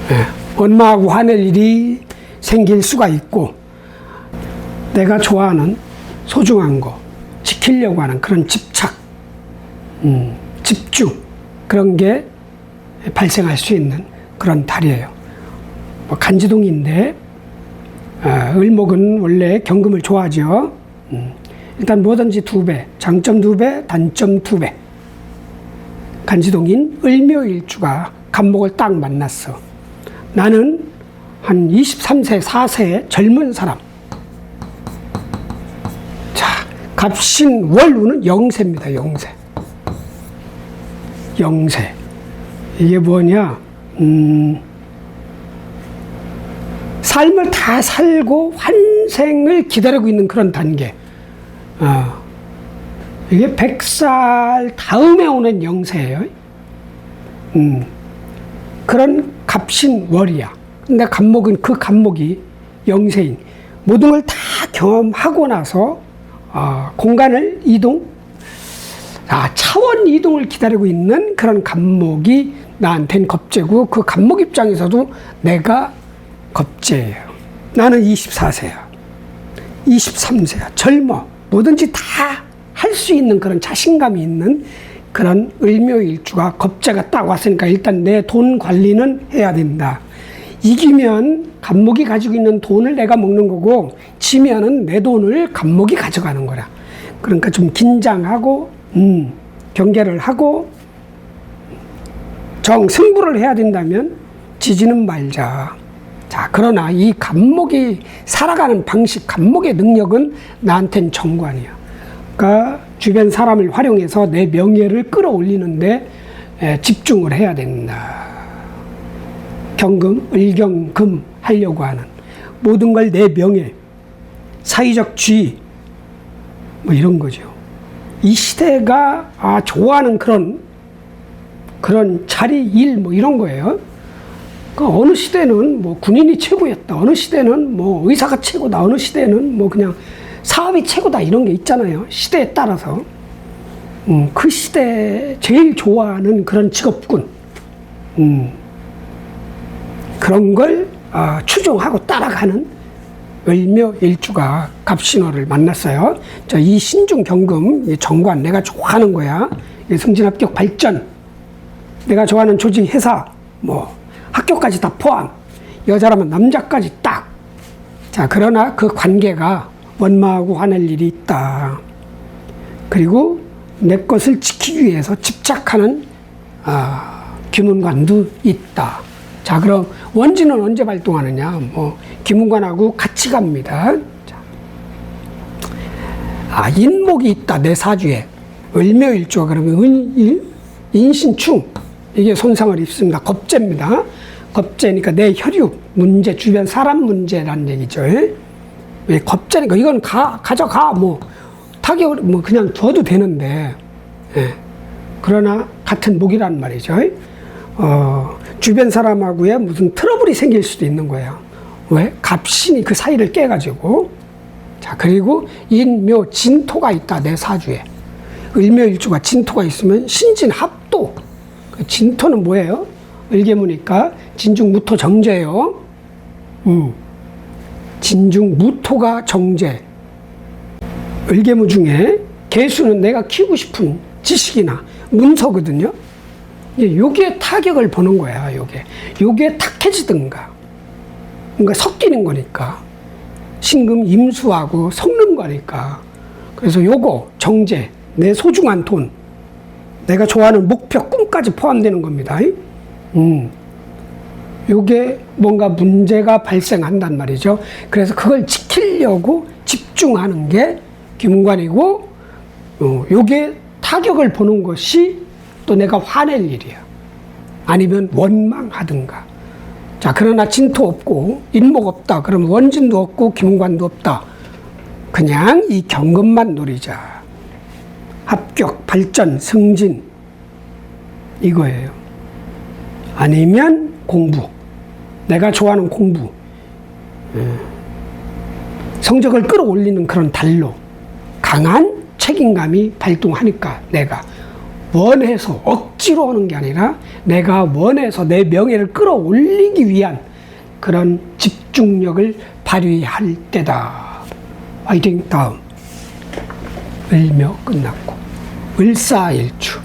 네. 원마하고 화낼 일이 생길 수가 있고, 내가 좋아하는 소중한 거 지키려고 하는 그런 집착, 집중, 그런 게 발생할 수 있는 그런 달이에요. 뭐 간지동인데 을목은 원래 경금을 좋아하죠. 일단 뭐든지 2배, 장점 2배, 단점 2배. 간지동인 을묘일주가 간목을 딱 만났어. 나는 한 23세, 4세 젊은 사람. 자, 갑신월운은 영세입니다. 영세. 영세. 이게 뭐냐? 삶을 다 살고 환생을 기다리고 있는 그런 단계. 이게 100살 다음에 오는 영세예요. 그런 갑신월이야. 근데 간목은 그 간목이 영세인. 모든 걸 다 경험하고 나서 공간을 이동, 차원 이동을 기다리고 있는 그런 간목이 나한테는 겁재고, 그 간목 입장에서도 내가 겁재예요. 나는 24세야. 23세야. 젊어. 뭐든지 다 할 수 있는 그런 자신감이 있는 그런 을묘일주가 겁재가 딱 왔으니까 일단 내 돈 관리는 해야 된다. 이기면 간목이 가지고 있는 돈을 내가 먹는 거고, 지면은 내 돈을 간목이 가져가는 거라. 그러니까 좀 긴장하고 경계를 하고 승부를 해야 된다면 지지는 말자. 자, 그러나 이 간목이 살아가는 방식, 간목의 능력은 나한텐 정관이야. 그러니까 주변 사람을 활용해서 내 명예를 끌어올리는데 집중을 해야 된다. 경금, 을경금 하려고 하는 모든 걸 내 명예, 사회적 지위, 뭐 이런 거죠. 이 시대가 좋아하는 그런 자리, 일, 뭐 이런 거예요. 그러니까 어느 시대는 뭐 군인이 최고였다. 어느 시대는 뭐 의사가 최고다. 어느 시대는 뭐 그냥 사업이 최고다. 이런 게 있잖아요. 시대에 따라서. 그 시대에 제일 좋아하는 그런 직업군. 그런 걸 추종하고 따라가는 을묘일주가 갑신월을 만났어요. 이 신중 경금, 이 정관, 내가 좋아하는 거야. 승진합격 발전, 내가 좋아하는 조직, 회사, 뭐 학교까지 다 포함, 여자라면 남자까지 딱. 자, 그러나 그 관계가 원마하고 화낼 일이 있다. 그리고 내 것을 지키기 위해서 집착하는 귀문관도 있다. 자, 그럼 원진은 언제 발동하느냐? 뭐 귀문관하고 같이 갑니다. 자, 인목이 있다. 내 사주에. 을묘일주가 그러면 인신충, 이게 손상을 입습니다. 겁재입니다. 겁재니까 내 혈육 문제, 주변 사람 문제라는 얘기죠. 왜 겁재니까 이건 가져가, 뭐 타격을 뭐 그냥 둬도 되는데, 그러나 같은 목이란 말이죠. 주변 사람하고의 무슨 트러블이 생길 수도 있는 거예요. 왜? 갑신이 그 사이를 깨가지고. 자, 그리고 인묘 진토가 있다. 내 사주에. 을묘일주가 진토가 있으면 신진합도. 진토는 뭐예요? 을계무니까 진중무토 정제예요. 진중무토가 정제. 을계무 중에 개수는 내가 키우고 싶은 지식이나 문서거든요. 요게 타격을 보는 거야. 요게 탁해지든가 뭔가 섞이는 거니까. 신금 임수하고 섞는 거니까. 그래서 요거 정제, 내 소중한 돈, 내가 좋아하는 목표, 꿈까지 포함되는 겁니다. 요게 뭔가 문제가 발생한단 말이죠. 그래서 그걸 지키려고 집중하는 게 기문관이고, 요게 타격을 보는 것이 또 내가 화낼 일이야. 아니면 원망하든가. 자, 그러나 진토 없고 인목 없다. 그러면 원진도 없고 기문관도 없다. 그냥 이 경금만 노리자. 합격, 발전, 승진 이거예요. 아니면 공부. 내가 좋아하는 공부. 성적을 끌어올리는 그런 달로 강한 책임감이 발동하니까 내가 원해서 억지로 하는 게 아니라 내가 원해서 내 명예를 끌어올리기 위한 그런 집중력을 발휘할 때다. 화이팅. 다음. 을묘 끝났고 을사일주.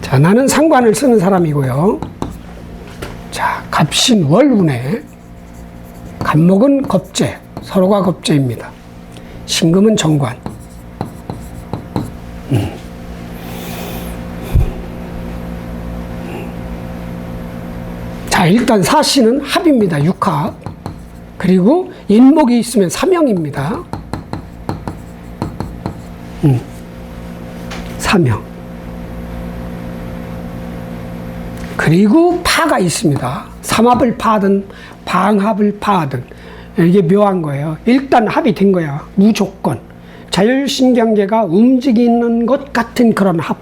자, 나는 상관을 쓰는 사람이고요. 자, 갑신월운에 간목은 겁재, 서로가 겁재입니다. 신금은 정관. 자, 일단 사신은 합입니다. 육합. 그리고 인목이 있으면 사명입니다. 사명. 그리고 파가 있습니다. 삼합을 파든 방합을 파든 이게 묘한 거예요. 일단 합이 된 거야. 무조건. 자율신경계가 움직이는 것 같은 그런 합.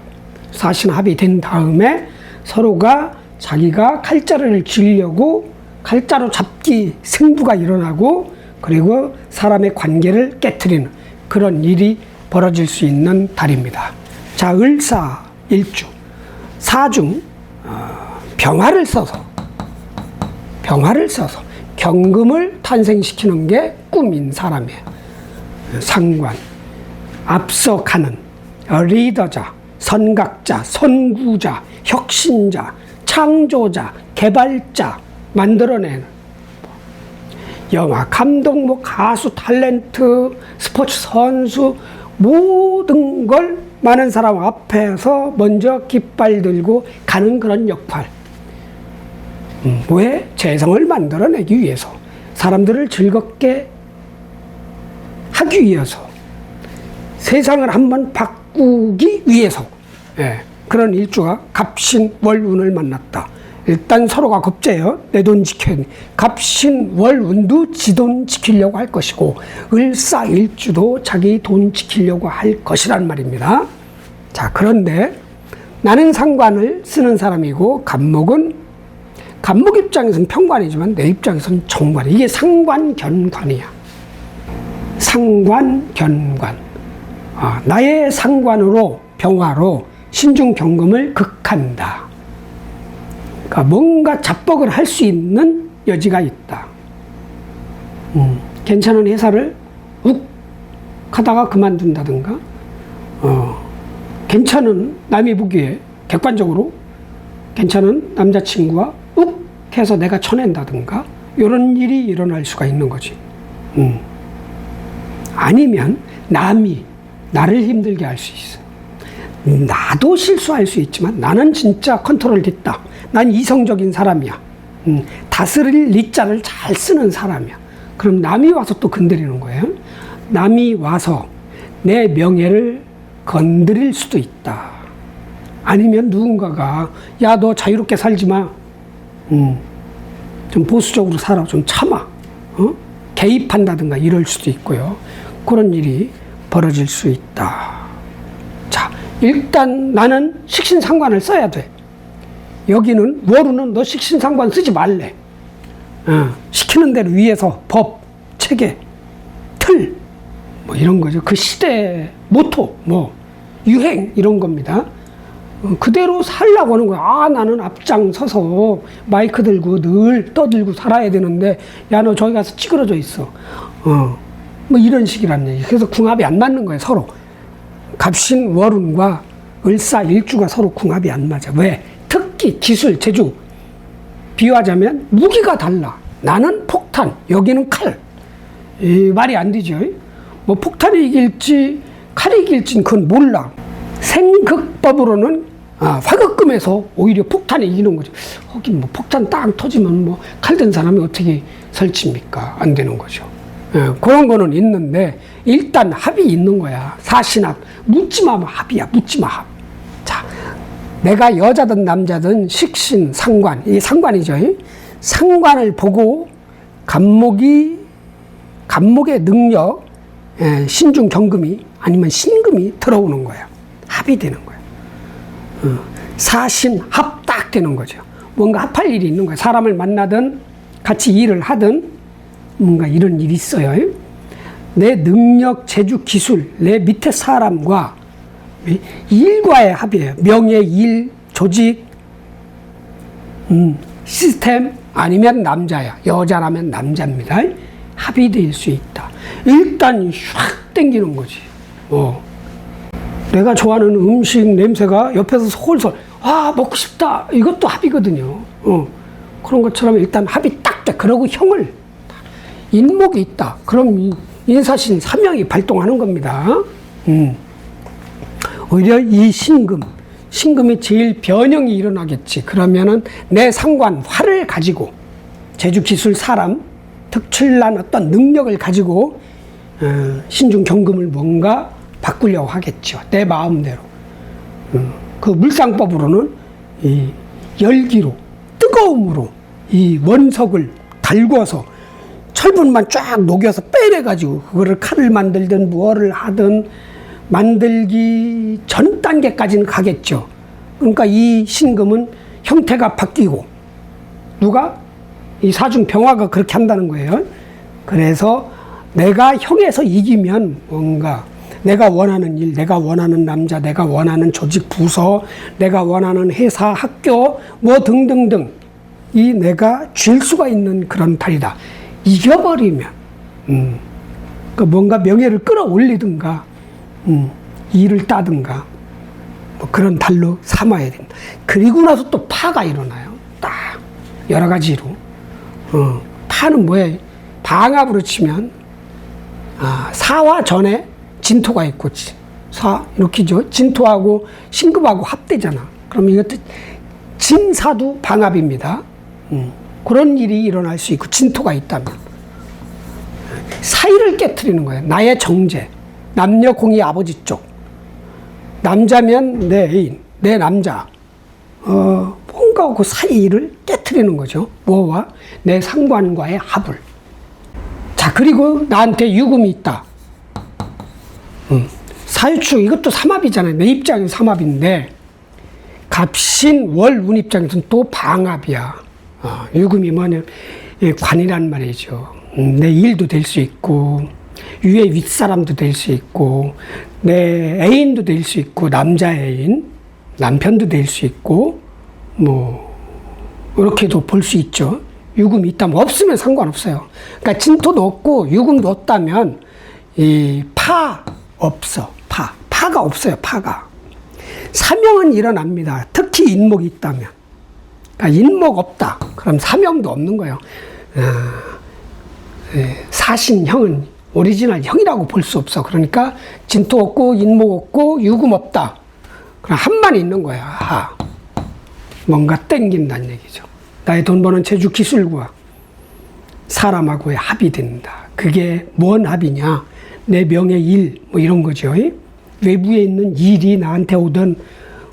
사신합이 된 다음에 서로가 자기가 칼자루를 쥐려고 칼자루 잡기 승부가 일어나고 그리고 사람의 관계를 깨트리는 그런 일이 벌어질 수 있는 달입니다. 자, 을사일주. 사중 병화를 써서 경금을 탄생시키는 게 꿈인 사람이에요. 상관, 앞서 가는 리더자, 선각자, 선구자, 혁신자, 창조자, 개발자, 만들어내는 영화, 감독, 뭐 가수, 탤런트, 스포츠 선수 모든 걸 많은 사람 앞에서 먼저 깃발 들고 가는 그런 역할. 왜? 재성을 만들어내기 위해서, 사람들을 즐겁게 하기 위해서, 세상을 한번 바꾸기 위해서. 예, 그런 일주가 갑신월운을 만났다. 일단 서로가 겁재요. 내 돈 지켜야 돼. 갑신월운도 지 돈 지키려고 할 것이고 을사일주도 자기 돈 지키려고 할 것이란 말입니다. 자, 그런데 나는 상관을 쓰는 사람이고 간목 입장에서는 평관이지만 내 입장에서는 정관. 이게 상관견관이야. 상관견관. 나의 상관으로 병화로 신중경금을 극한다. 그러니까 뭔가 잡복을 할 수 있는 여지가 있다. 괜찮은 회사를 욱 하다가 그만둔다든가, 괜찮은 남이 보기에 객관적으로 괜찮은 남자친구와 욱 해서 내가 쳐낸다든가 이런 일이 일어날 수가 있는 거지. 아니면 남이 나를 힘들게 할 수 있어. 나도 실수할 수 있지만 나는 진짜 컨트롤 됐다. 난 이성적인 사람이야. 다스릴 리자를 잘 쓰는 사람이야. 그럼 남이 와서 또 건드리는 거예요. 남이 와서 내 명예를 건드릴 수도 있다. 아니면 누군가가 야, 너 자유롭게 살지 마. 좀 보수적으로 살아. 좀 참아. 개입한다든가 이럴 수도 있고요. 그런 일이 벌어질 수 있다. 자, 일단 나는 식신상관을 써야 돼. 여기는 월우는 너 식신상관 쓰지 말래. 시키는 대로 위에서 법, 체계, 틀, 뭐 이런 거죠. 그 시대 모토, 뭐 유행 이런 겁니다. 그대로 살라고 하는 거야. 나는 앞장서서 마이크 들고 늘 떠들고 살아야 되는데 야, 너 저기 가서 찌그러져 있어. 뭐 이런 식이란 얘기. 그래서 궁합이 안 맞는 거예요, 서로. 갑신월운과 을사일주가 서로 궁합이 안 맞아. 왜? 특 특기, 기술, 재주 비유하자면 무기가 달라. 나는 폭탄, 여기는 칼. 이 말이 안 되죠. 뭐 폭탄이 이길지 칼이 이길지는 그건 몰라. 생극법으로는 화극금에서 오히려 폭탄이 이기는 거죠. 하긴 뭐 폭탄 딱 터지면 뭐 칼 든 사람이 어떻게 설칩니까? 안 되는 거죠. 그런 거는 있는데 일단 합이 있는 거야. 사신합. 묻지마 합이야. 묻지마 합. 자, 내가 여자든 남자든 식신, 상관. 이 상관이죠. 상관을 보고 간목의 능력, 신중 경금이 아니면 신금이 들어오는 거야. 합이 되는 거야. 사신 합 딱 되는 거죠. 뭔가 합할 일이 있는 거야. 사람을 만나든 같이 일을 하든 뭔가 이런 일이 있어요. 내 능력, 재주, 기술, 내 밑에 사람과 일과의 합이에요. 명예, 일, 조직, 시스템 아니면 남자야. 여자라면 남자입니다. 합이 될 수 있다. 일단 샥 땡기는 거지. 내가 좋아하는 음식 냄새가 옆에서 솔솔 먹고 싶다. 이것도 합이거든요. 그런 것처럼 일단 합이 딱 돼. 그러고 형을 인목이 있다. 그럼 인사신 삼형이 발동하는 겁니다. 오히려 이 신금이 제일 변형이 일어나겠지. 그러면은 내 상관 화를 가지고 재주, 기술, 사람 특출난 어떤 능력을 가지고 신중 경금을 뭔가 바꾸려고 하겠죠. 내 마음대로. 그 물상법으로는 이 열기로, 뜨거움으로 이 원석을 달궈서 철분만 쫙 녹여서 빼내가지고 그거를 칼을 만들든 무엇을 하든 만들기 전 단계까지는 가겠죠. 그러니까 이 신금은 형태가 바뀌고 누가? 이 사중병화가 그렇게 한다는 거예요. 그래서 내가 형에서 이기면 뭔가 내가 원하는 일, 내가 원하는 남자, 내가 원하는 조직, 부서, 내가 원하는 회사, 학교, 뭐 등등등 이 내가 쥘 수가 있는 그런 달이다. 이겨버리면 그 뭔가 명예를 끌어올리든가 일을 따든가 뭐 그런 달로 삼아야 된다. 그리고 나서 또 파가 일어나요. 딱 여러 가지로. 파는 뭐예요? 방압으로 치면 사화 전에 진토가 있고 이렇게죠. 진토하고 신금하고 합되잖아. 그럼 이것도 진사도 방압입니다. 그런 일이 일어날 수 있고 진토가 있다면 사이를 깨트리는 거예요. 나의 정제, 남녀 공의 아버지 쪽. 남자면 내 애인, 내 남자. 뭔가 그 사이를 깨트리는 거죠. 뭐와? 내 상관과의 합을. 자, 그리고 나한테 유금이 있다. 사유축, 이것도 삼합이잖아요. 내 입장에서 삼합인데, 갑신, 월, 운 입장에서는 또 방합이야. 유금이 뭐냐면, 관이란 말이죠. 내 일도 될 수 있고, 위에 윗사람도 될 수 있고, 내 애인도 될 수 있고, 남자 애인, 남편도 될 수 있고, 뭐, 이렇게도 볼 수 있죠. 유금이 있다면, 없으면 상관없어요. 그러니까 진토도 없고, 유금도 없다면, 이 파 없어. 파가 없어요. 파가. 사명은 일어납니다. 특히 인목이 있다면. 그러니까 인목 없다. 그럼 사명도 없는 거예요. 사신형은 오리지널 형이라고 볼 수 없어. 그러니까 진토 없고 인목 없고 유금 없다. 그럼 합만 있는 거야. 뭔가 땡긴다는 얘기죠. 나의 돈 버는 재주 기술과 사람하고의 합이 된다. 그게 뭔 합이냐? 내 명예 일, 뭐 이런 거죠. 외부에 있는 일이 나한테 오든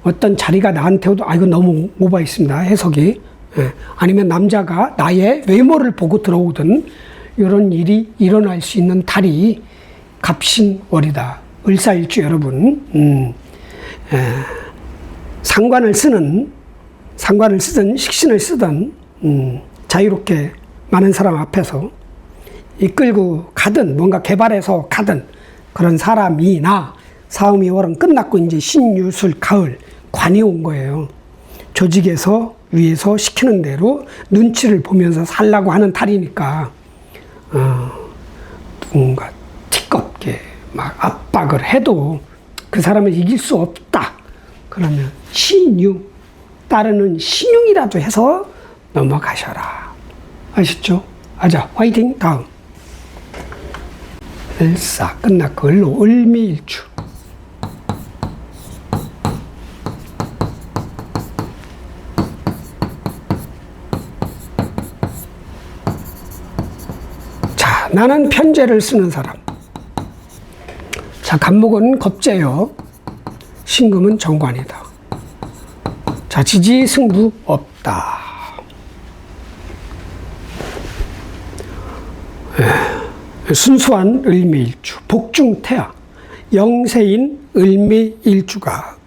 어떤 자리가 나한테 오든, 이거 너무 오버했습니다. 해석이. 아니면 남자가 나의 외모를 보고 들어오든 이런 일이 일어날 수 있는 달이 갑신월이다. 을사일주 여러분. 상관을 쓰든 식신을 쓰든 자유롭게 많은 사람 앞에서 이끌고 가든 뭔가 개발해서 가든 그런 사람이나 사음이 월은 끝났고 이제 신유술 가을 관이 온 거예요. 조직에서 위에서 시키는 대로 눈치를 보면서 살라고 하는 달이니까 누군가 티껍게 막 압박을 해도 그 사람을 이길 수 없다. 그러면 신유 따르는 신용이라도 해서 넘어가셔라. 아셨죠? 아자, 화이팅! 다음. 을사 끝났고 을로 을미일주. 자, 나는 편제를 쓰는 사람. 자, 간목은 겁제요. 신금은 정관이다. 자, 지지 승부 없다. 순수한 을미일주, 복중태아, 영세인 을미일주가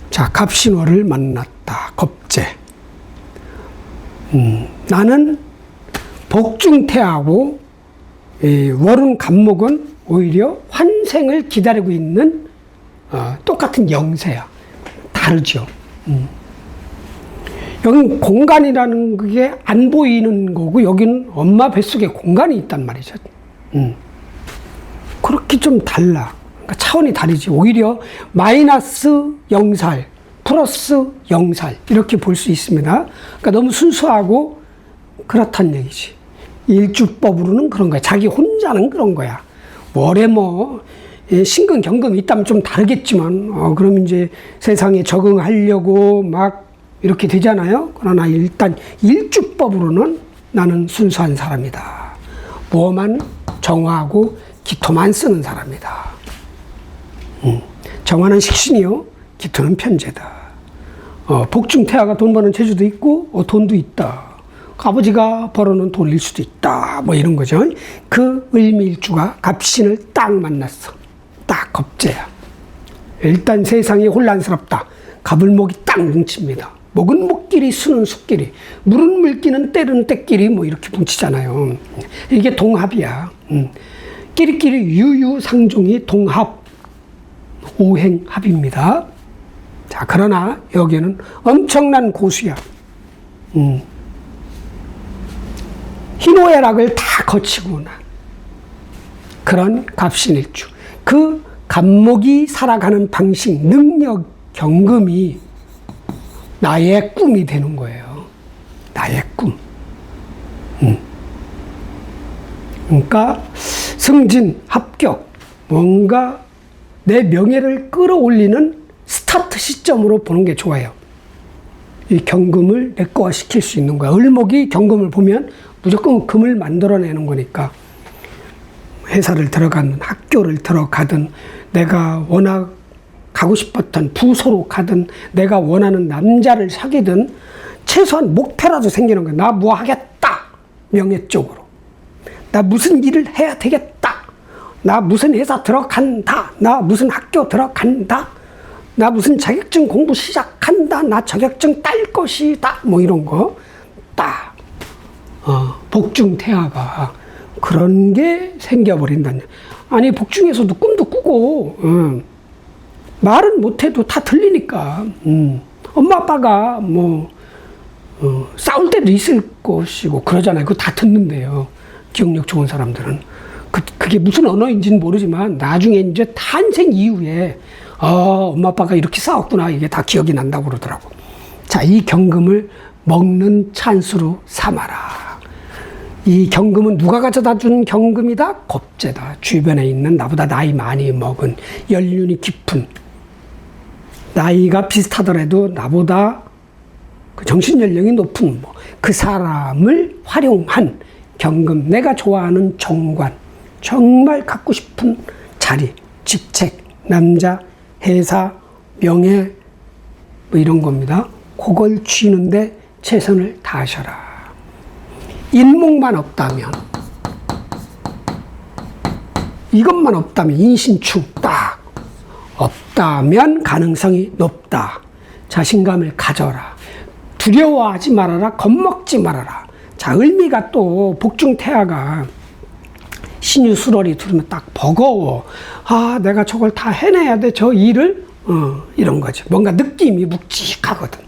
자, 갑신월을 만났다. 겁제. 나는 복중태하고 월은 간목은 오히려 환생을 기다리고 있는 똑같은 영세야. 다르죠. 여기는 공간이라는 게 안 보이는 거고, 여기는 엄마 뱃속에 공간이 있단 말이죠. 그렇게 좀 달라. 그러니까 차원이 다르지. 오히려 마이너스 0살, 플러스 0살, 이렇게 볼 수 있습니다. 그러니까 너무 순수하고 그렇다는 얘기지. 일주법으로는 그런 거야. 자기 혼자는 그런 거야. 월에 뭐, 신금, 경금이 있다면 좀 다르겠지만, 그럼 이제 세상에 적응하려고 막 이렇게 되잖아요. 그러나 일단 일주법으로는 나는 순수한 사람이다. 뭐만 정화하고 기토만 쓰는 사람이다. 정화는 식신이요, 기토는 편제다. 복중태아가 돈 버는 재주도 있고, 돈도 있다. 아버지가 벌어놓은 돈일 수도 있다. 뭐 이런 거죠. 그 을미일주가 갑신을 딱 만났어. 딱 겁제야. 일단 세상이 혼란스럽다. 갑을목이 딱 뭉칩니다. 목은 목끼리, 수는 수끼리, 물은 물기는 때는 때끼리, 뭐 이렇게 뭉치잖아요. 이게 동합이야. 끼리끼리 유유상종이 동합, 오행합입니다. 자, 그러나 여기는 엄청난 고수야. 희노애락을 다 거치고 난 그런 갑신일주. 그 갑목이 살아가는 방식, 능력, 경금이 나의 꿈이 되는 거예요. 나의 꿈. 그러니까 승진, 합격, 뭔가 내 명예를 끌어올리는 스타트 시점으로 보는 게 좋아요. 이 경금을 내 거화 시킬 수 있는 거야. 을목이 경금을 보면 무조건 금을 만들어내는 거니까, 회사를 들어가든 학교를 들어가든 내가 워낙 가고 싶었던 부서로 가든 내가 원하는 남자를 사귀든 최소한 목표라도 생기는 거야. 나 뭐 하겠다. 명예 쪽으로. 나 무슨 일을 해야 되겠다. 나 무슨 회사 들어간다. 나 무슨 학교 들어간다. 나 무슨 자격증 공부 시작한다. 나 자격증 딸 것이다. 뭐 이런 거. 딱. 복중태아가 그런 게 생겨버린다는. 아니, 복중에서도 꿈도 꾸고, 말은 못해도 다 들리니까. 엄마 아빠가 뭐 싸울 때도 있을 것이고 그러잖아요. 그거 다 듣는데요. 기억력 좋은 사람들은 그게 무슨 언어인지는 모르지만 나중에 이제 탄생 이후에 엄마 아빠가 이렇게 싸웠구나, 이게 다 기억이 난다고 그러더라고. 자, 이 경금을 먹는 찬스로 삼아라. 이 경금은 누가 가져다 준 경금이다? 겁제다. 주변에 있는 나보다 나이 많이 먹은, 연륜이 깊은, 나이가 비슷하더라도 나보다 그 정신연령이 높은 그 사람을 활용한 경금, 내가 좋아하는 정관, 정말 갖고 싶은 자리, 직책, 남자, 회사, 명예, 뭐 이런 겁니다. 그걸 쥐는데 최선을 다하셔라. 인목만 없다면, 이것만 없다면, 인신충 딱 없다면 가능성이 높다. 자신감을 가져라. 두려워하지 말아라. 겁먹지 말아라. 자, 을미가 또 복중태아가 신유술월이 들으면 딱 버거워. 내가 저걸 다 해내야 돼. 저 일을. 이런 거죠. 뭔가 느낌이 묵직하거든.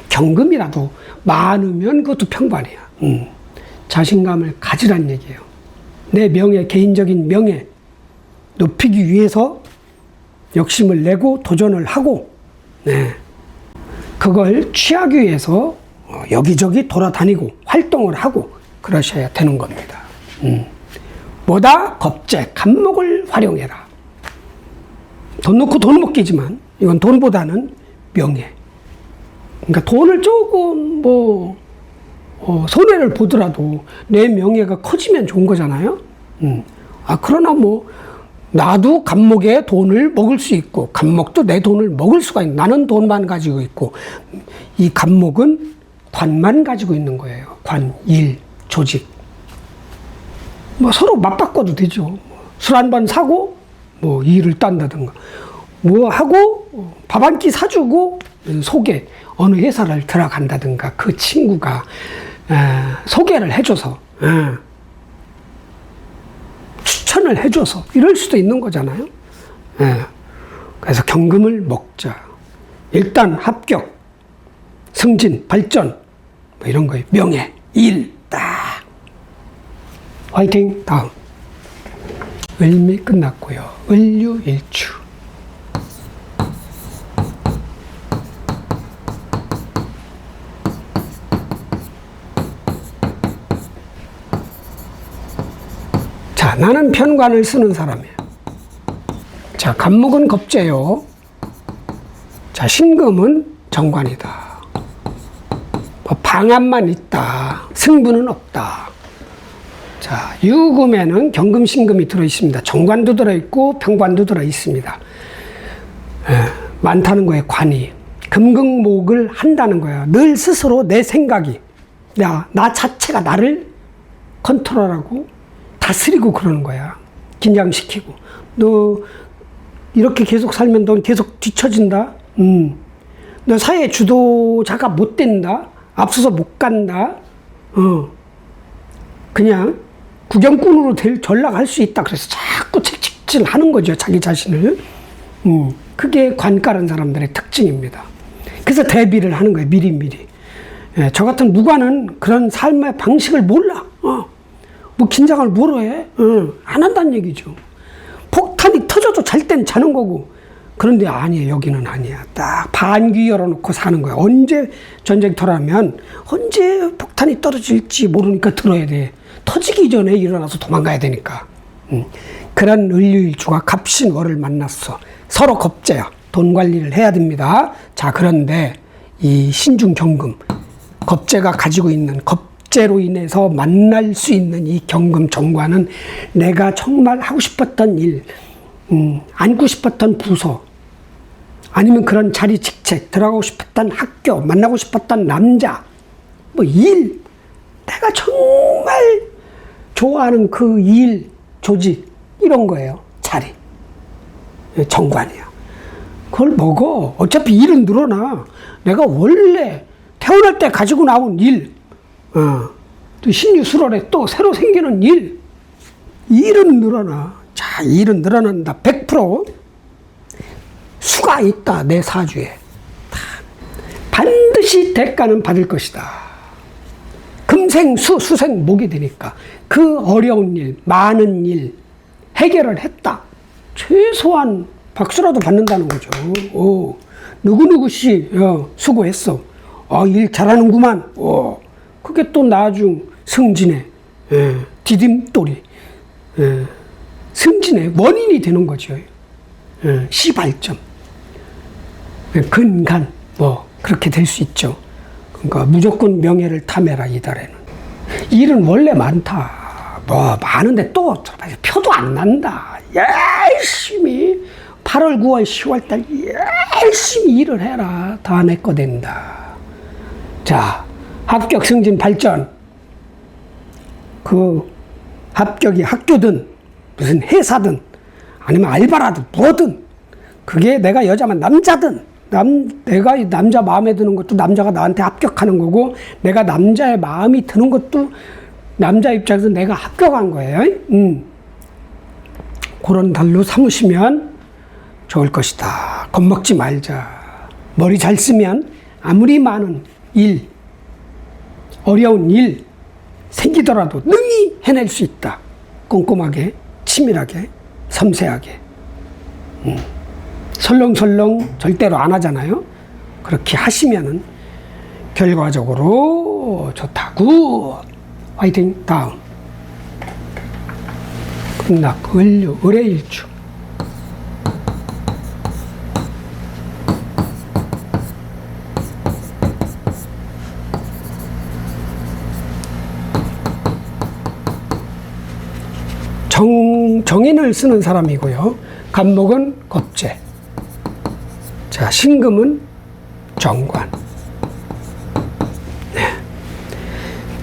경금이라도 많으면 그것도 평반이야. 자신감을 가지란 얘기예요. 내 명예, 개인적인 명예 높이기 위해서 욕심을 내고 도전을 하고, 네. 그걸 취하기 위해서 여기저기 돌아다니고 활동을 하고 그러셔야 되는 겁니다. 뭐다? 겁재, 간목을 활용해라. 돈 놓고 돈 먹기지만 이건 돈보다는 명예. 그러니까 돈을 조금 손해를 보더라도 내 명예가 커지면 좋은 거잖아요. 그러나 나도 간목에 돈을 먹을 수 있고 간목도 내 돈을 먹을 수가 있고 나는 돈만 가지고 있고 이 간목은 관만 가지고 있는 거예요. 관, 일, 조직. 서로 맞바꿔도 되죠. 술 한 번 사고 일을 딴다든가 하고 밥 한 끼 사주고 소개 어느 회사를 들어간다든가 그 친구가 소개를 해줘서 추천을 해줘서 이럴 수도 있는 거잖아요. 그래서 경금을 먹자. 일단 합격, 승진, 발전 이런 거예요. 명예, 일, 딱. 화이팅. 다음. 을미 끝났고요. 을류일주. 자, 나는 편관을 쓰는 사람이에요. 자, 간목은 겁재요. 자, 신금은 정관이다. 방한만 있다. 승부는 없다. 자, 유금에는 경금, 신금이 들어있습니다. 정관도 들어있고 병관도 들어있습니다. 많다는 거예요, 관이. 금극목을 한다는 거야. 늘 스스로 내 생각이, 나 자체가 나를 컨트롤하고 다스리고 그러는 거야. 긴장시키고. 너 이렇게 계속 살면 넌 계속 뒤처진다. 너 사회 주도자가 못 된다. 앞서서 못 간다. 그냥 구경꾼으로 전락할 수 있다. 그래서 자꾸 책찍질하는 거죠. 자기 자신을. 그게 관가른 사람들의 특징입니다. 그래서 대비를 하는 거예요. 미리미리. 저 같은 무관은 그런 삶의 방식을 몰라. 긴장을 뭐로 해? 안 한다는 얘기죠. 폭탄이 터져도 잘 땐 자는 거고. 그런데 아니에요. 여기는 아니야. 딱 반귀 열어놓고 사는 거야. 언제 전쟁터라면 언제 폭탄이 떨어질지 모르니까 들어야 돼. 터지기 전에 일어나서 도망가야 되니까. 그런 을류일주가 갑신월을 만났어. 서로 겁재야. 돈 관리를 해야 됩니다. 자, 그런데 이 신중경금, 겁재가 가지고 있는 겁재로 인해서 만날 수 있는 이 경금 정관은 내가 정말 하고 싶었던 일, 앉고 싶었던 부서, 아니면 그런 자리 직책, 들어가고 싶었던 학교, 만나고 싶었던 남자, 일, 내가 정말 좋아하는 그 일, 조직, 이런 거예요. 자리. 정관이야. 그걸 먹어. 어차피 일은 늘어나. 내가 원래 태어날 때 가지고 나온 일, 또 신유술월에 또 새로 생기는 일은 늘어나. 자, 일은 늘어난다. 100% 수가 있다. 내 사주에. 반드시 대가는 받을 것이다. 금생수, 수생목이 되니까 그 어려운 일, 많은 일 해결을 했다. 최소한 박수라도 받는다는 거죠. 누구누구씨 수고했어. 일 잘하는구만. 그게 또 나중 승진의 디딤돌이, 승진의 원인이 되는 거죠. 시발점, 근간 그렇게 될 수 있죠. 그러니까 무조건 명예를 탐해라. 이달에는 일은 원래 많다. 많은데 또 표도 안 난다. 열심히 8월, 9월, 10월 달 열심히 일을 해라. 다 내 거 된다. 자, 합격, 승진, 발전. 그 합격이 학교든 무슨 회사든 아니면 알바라든 뭐든, 그게 내가 여자면 남자든, 내가 남자 마음에 드는 것도 남자가 나한테 합격하는 거고, 내가 남자의 마음이 드는 것도 남자 입장에서 내가 합격한 거예요. 그런 달로 삼으시면 좋을 것이다. 겁먹지 말자. 머리 잘 쓰면 아무리 많은 일, 어려운 일 생기더라도 능히 해낼 수 있다. 꼼꼼하게, 치밀하게, 섬세하게. 설렁설렁 절대로 안 하잖아요. 그렇게 하시면은 결과적으로 좋다고. 화이팅. 다음. 극락, 을류, 을해일주. 정인을 쓰는 사람이고요. 간목은 겁재. 자, 신금은 정관. 네.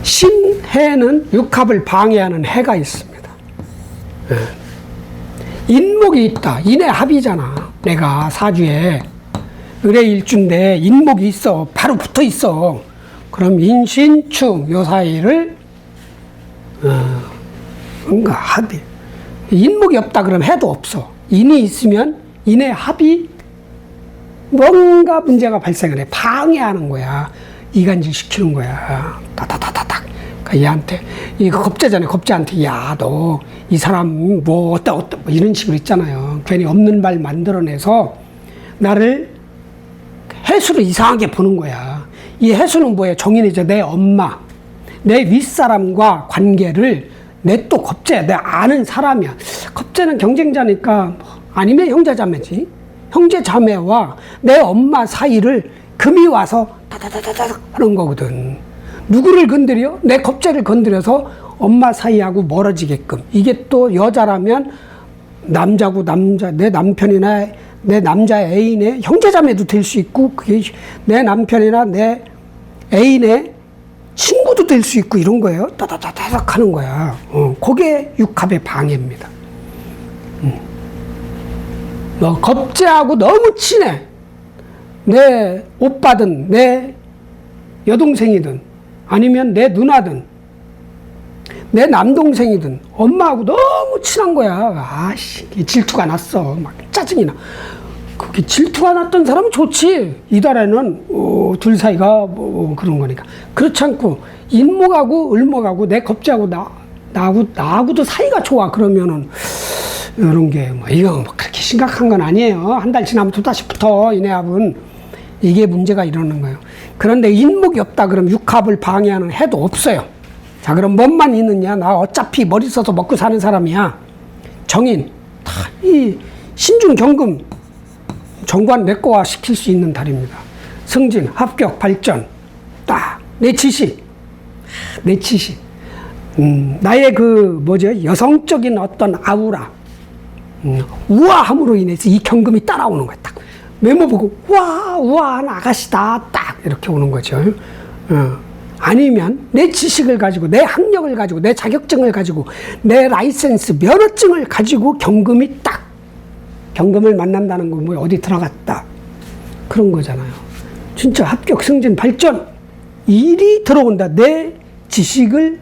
신해는 육합을 방해하는 해가 있습니다. 네. 인목이 있다. 인의 합이잖아. 내가 사주에 을해일주인데 인목이 있어. 바로 붙어 있어. 그럼 인신충 요 사이를 뭔가 합이. 인목이 없다 그러면 해도 없어. 인이 있으면 인의 합이 뭔가 문제가 발생을 해. 방해하는 거야. 이간질 시키는 거야. 다다다다닥. 그러니까 얘한테, 이거 겁재잖아요. 겁재한테, 야, 너, 이 사람, 뭐, 어따, 뭐 이런 식으로 있잖아요. 괜히 없는 말 만들어내서 나를 해수를 이상하게 보는 거야. 이 해수는 뭐예요? 정인이죠. 내 엄마, 내 윗사람과 관계를 내 또 겁재, 내 아는 사람이야. 겁재는 경쟁자니까 아니면 형제자매지. 형제자매와 내 엄마 사이를 금이 와서 다다다다닥 하는 거거든. 누구를 건드려? 내 겁재를 건드려서 엄마 사이하고 멀어지게끔. 이게 또 여자라면 남자고 남자, 내 남편이나 내 남자 애인의 형제자매도 될 수 있고, 그게 내 남편이나 내 애인의 친구도 될 수 있고 이런 거예요. 따다다다닥 하는 거야. 그게 육합의 방해입니다. 뭐 겁재하고 너무 친해. 내 오빠든 내 여동생이든 아니면 내 누나든 내 남동생이든 엄마하고 너무 친한 거야. 아씨, 질투가 났어. 막 짜증이 나. 그게 질투가 났던 사람은 좋지. 이달에는 둘 사이가 뭐 그런 거니까. 그렇지 않고 인목하고 을목하고 내 겁재하고 나하고도 사이가 좋아. 그러면은 이런 게 뭐 이거 뭐 그렇게 심각한 건 아니에요. 한 달 지나면 또 다시 붙어. 이네 합은. 이게 문제가 일어나는 거예요. 그런데 인목이 없다 그러면 육합을 방해하는 해도 없어요. 자, 그럼 뭔만 있느냐? 나 어차피 머리 써서 먹고 사는 사람이야. 정인. 이 신중 경금 정관 내꺼화 시킬 수 있는 달입니다. 승진, 합격, 발전. 딱. 내 지식. 내 지식. 나의 그 뭐죠? 여성적인 어떤 아우라. 우아함으로 인해서 이 경금이 따라오는 거야. 딱. 메모 보고 와 우아한 아가씨다. 딱 이렇게 오는 거죠. 아니면 내 지식을 가지고 내 학력을 가지고 내 자격증을 가지고 내 라이센스 면허증을 가지고 경금이 딱 경금을 만난다는 건 뭐 어디 들어갔다 그런 거잖아요. 진짜 합격 승진 발전 일이 들어온다. 내 지식을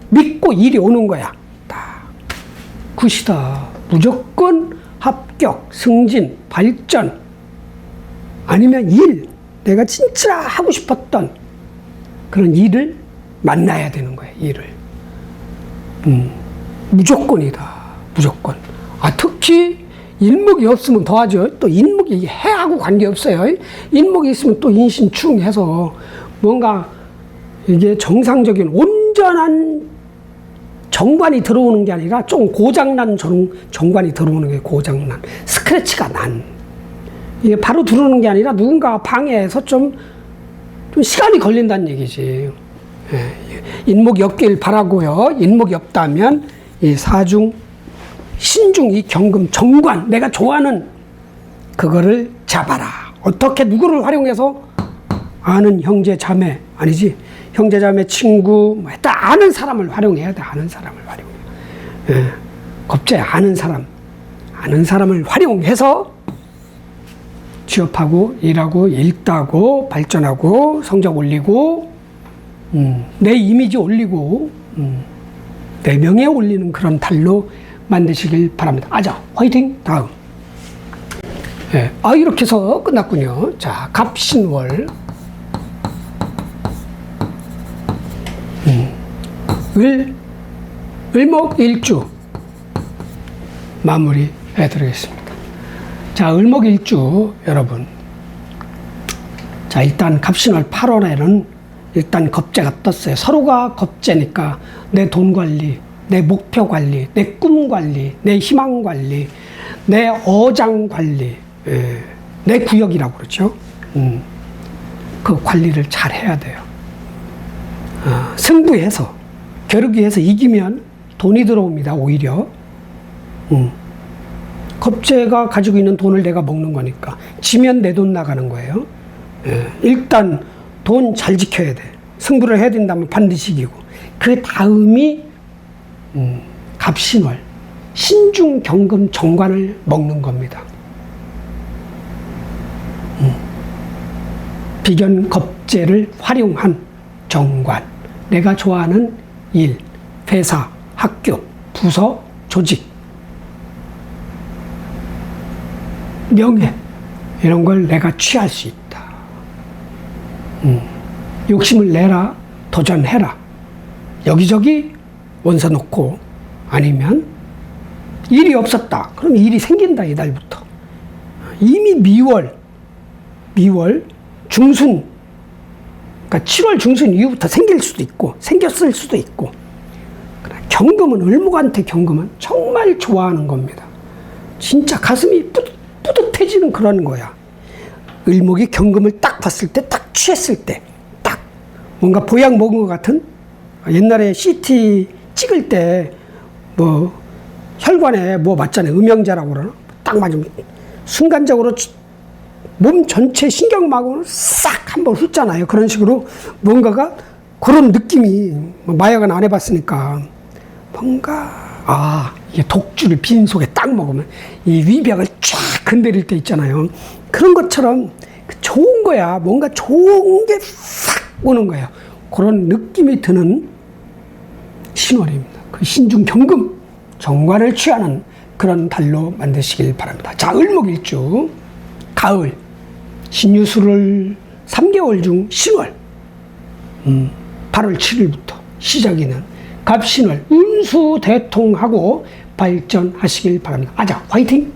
믿고 일이 오는 거야. 딱 굿이다. 무조건 합격 승진 발전 아니면 일, 내가 진짜 하고 싶었던 그런 일을 만나야 되는 거예요, 일을. 무조건이다, 무조건. 아, 특히 인목이 없으면 더하죠. 또 인목이 해하고 관계없어요. 인목이 있으면 또 인신충해서 뭔가 이게 정상적인 온전한 정관이 들어오는 게 아니라 좀 고장난 정관이 들어오는 게 고장난, 스크래치가 난. 이게 바로 들어오는 게 아니라 누군가 방해해서 좀 시간이 걸린다는 얘기지. 예, 인목이 없길 바라고요. 인목이 없다면 이 사중, 신중, 이 경금, 정관, 내가 좋아하는 그거를 잡아라. 어떻게 누구를 활용해서 아는 형제 자매 아니지? 형제 자매 친구 뭐 딱 아는 사람을 활용해야 돼. 아는 사람을 활용해. 예, 겁재 아는 사람을 활용해서 취업하고 일하고 일 따고 발전하고 성적 올리고 내 이미지 올리고 내 명예 올리는 그런 달로 만드시길 바랍니다. 아자 화이팅. 다음. 네. 아 이렇게 해서 끝났군요. 자 갑신월 을목일주 마무리 해드리겠습니다. 자, 을목일주 여러분 자, 일단 갑신월 8월에는 일단 겁재가 떴어요. 서로가 겁재니까 내 돈 관리, 내 목표 관리, 내 꿈 관리, 내 희망 관리, 내 어장 관리, 내 구역이라고 그러죠. 그 관리를 잘 해야 돼요. 승부해서, 겨루기해서 이기면 돈이 들어옵니다, 오히려. 겁재가 가지고 있는 돈을 내가 먹는 거니까. 지면 내 돈 나가는 거예요. 일단 돈 잘 지켜야 돼. 승부를 해야 된다면 반드시 이기고. 그 다음이 갑신월, 신중, 경금, 정관을 먹는 겁니다. 비견 겁재를 활용한 정관, 내가 좋아하는 일, 회사, 학교, 부서, 조직, 명예, 이런 걸 내가 취할 수 있다. 욕심을 내라, 도전해라. 여기저기 원서 놓고, 아니면 일이 없었다. 그럼 일이 생긴다, 이달부터. 이미 미월 중순, 그러니까 7월 중순 이후부터 생길 수도 있고, 생겼을 수도 있고. 경금은, 을목한테 경금은 정말 좋아하는 겁니다. 진짜 가슴이 뿌듯해지는 그런 거야. 을목이 경금을 딱 봤을 때, 딱 취했을 때, 딱 뭔가 보약 먹은 것 같은, 옛날에 CT 찍을 때 뭐 혈관에 뭐 맞잖아요. 음영자라고 그러나? 딱 맞으면 순간적으로 몸 전체 신경막으로 싹 한번 훑잖아요. 그런 식으로 뭔가가 그런 느낌이, 마약은 안 해봤으니까 뭔가 이게 독주를 빈속에 딱 먹으면 이 위벽을 쫙 건드릴 때 있잖아요. 그런 것처럼 좋은 거야. 뭔가 좋은 게 싹 오는 거예요. 그런 느낌이 드는 신월입니다. 그 신중 경금, 정관을 취하는 그런 달로 만드시길 바랍니다. 자, 을목일주, 가을, 신유술을 3개월 중 신월, 8월 7일부터 시작이는 갑신월, 운수대통하고 발전하시길 바랍니다. 아자, 화이팅!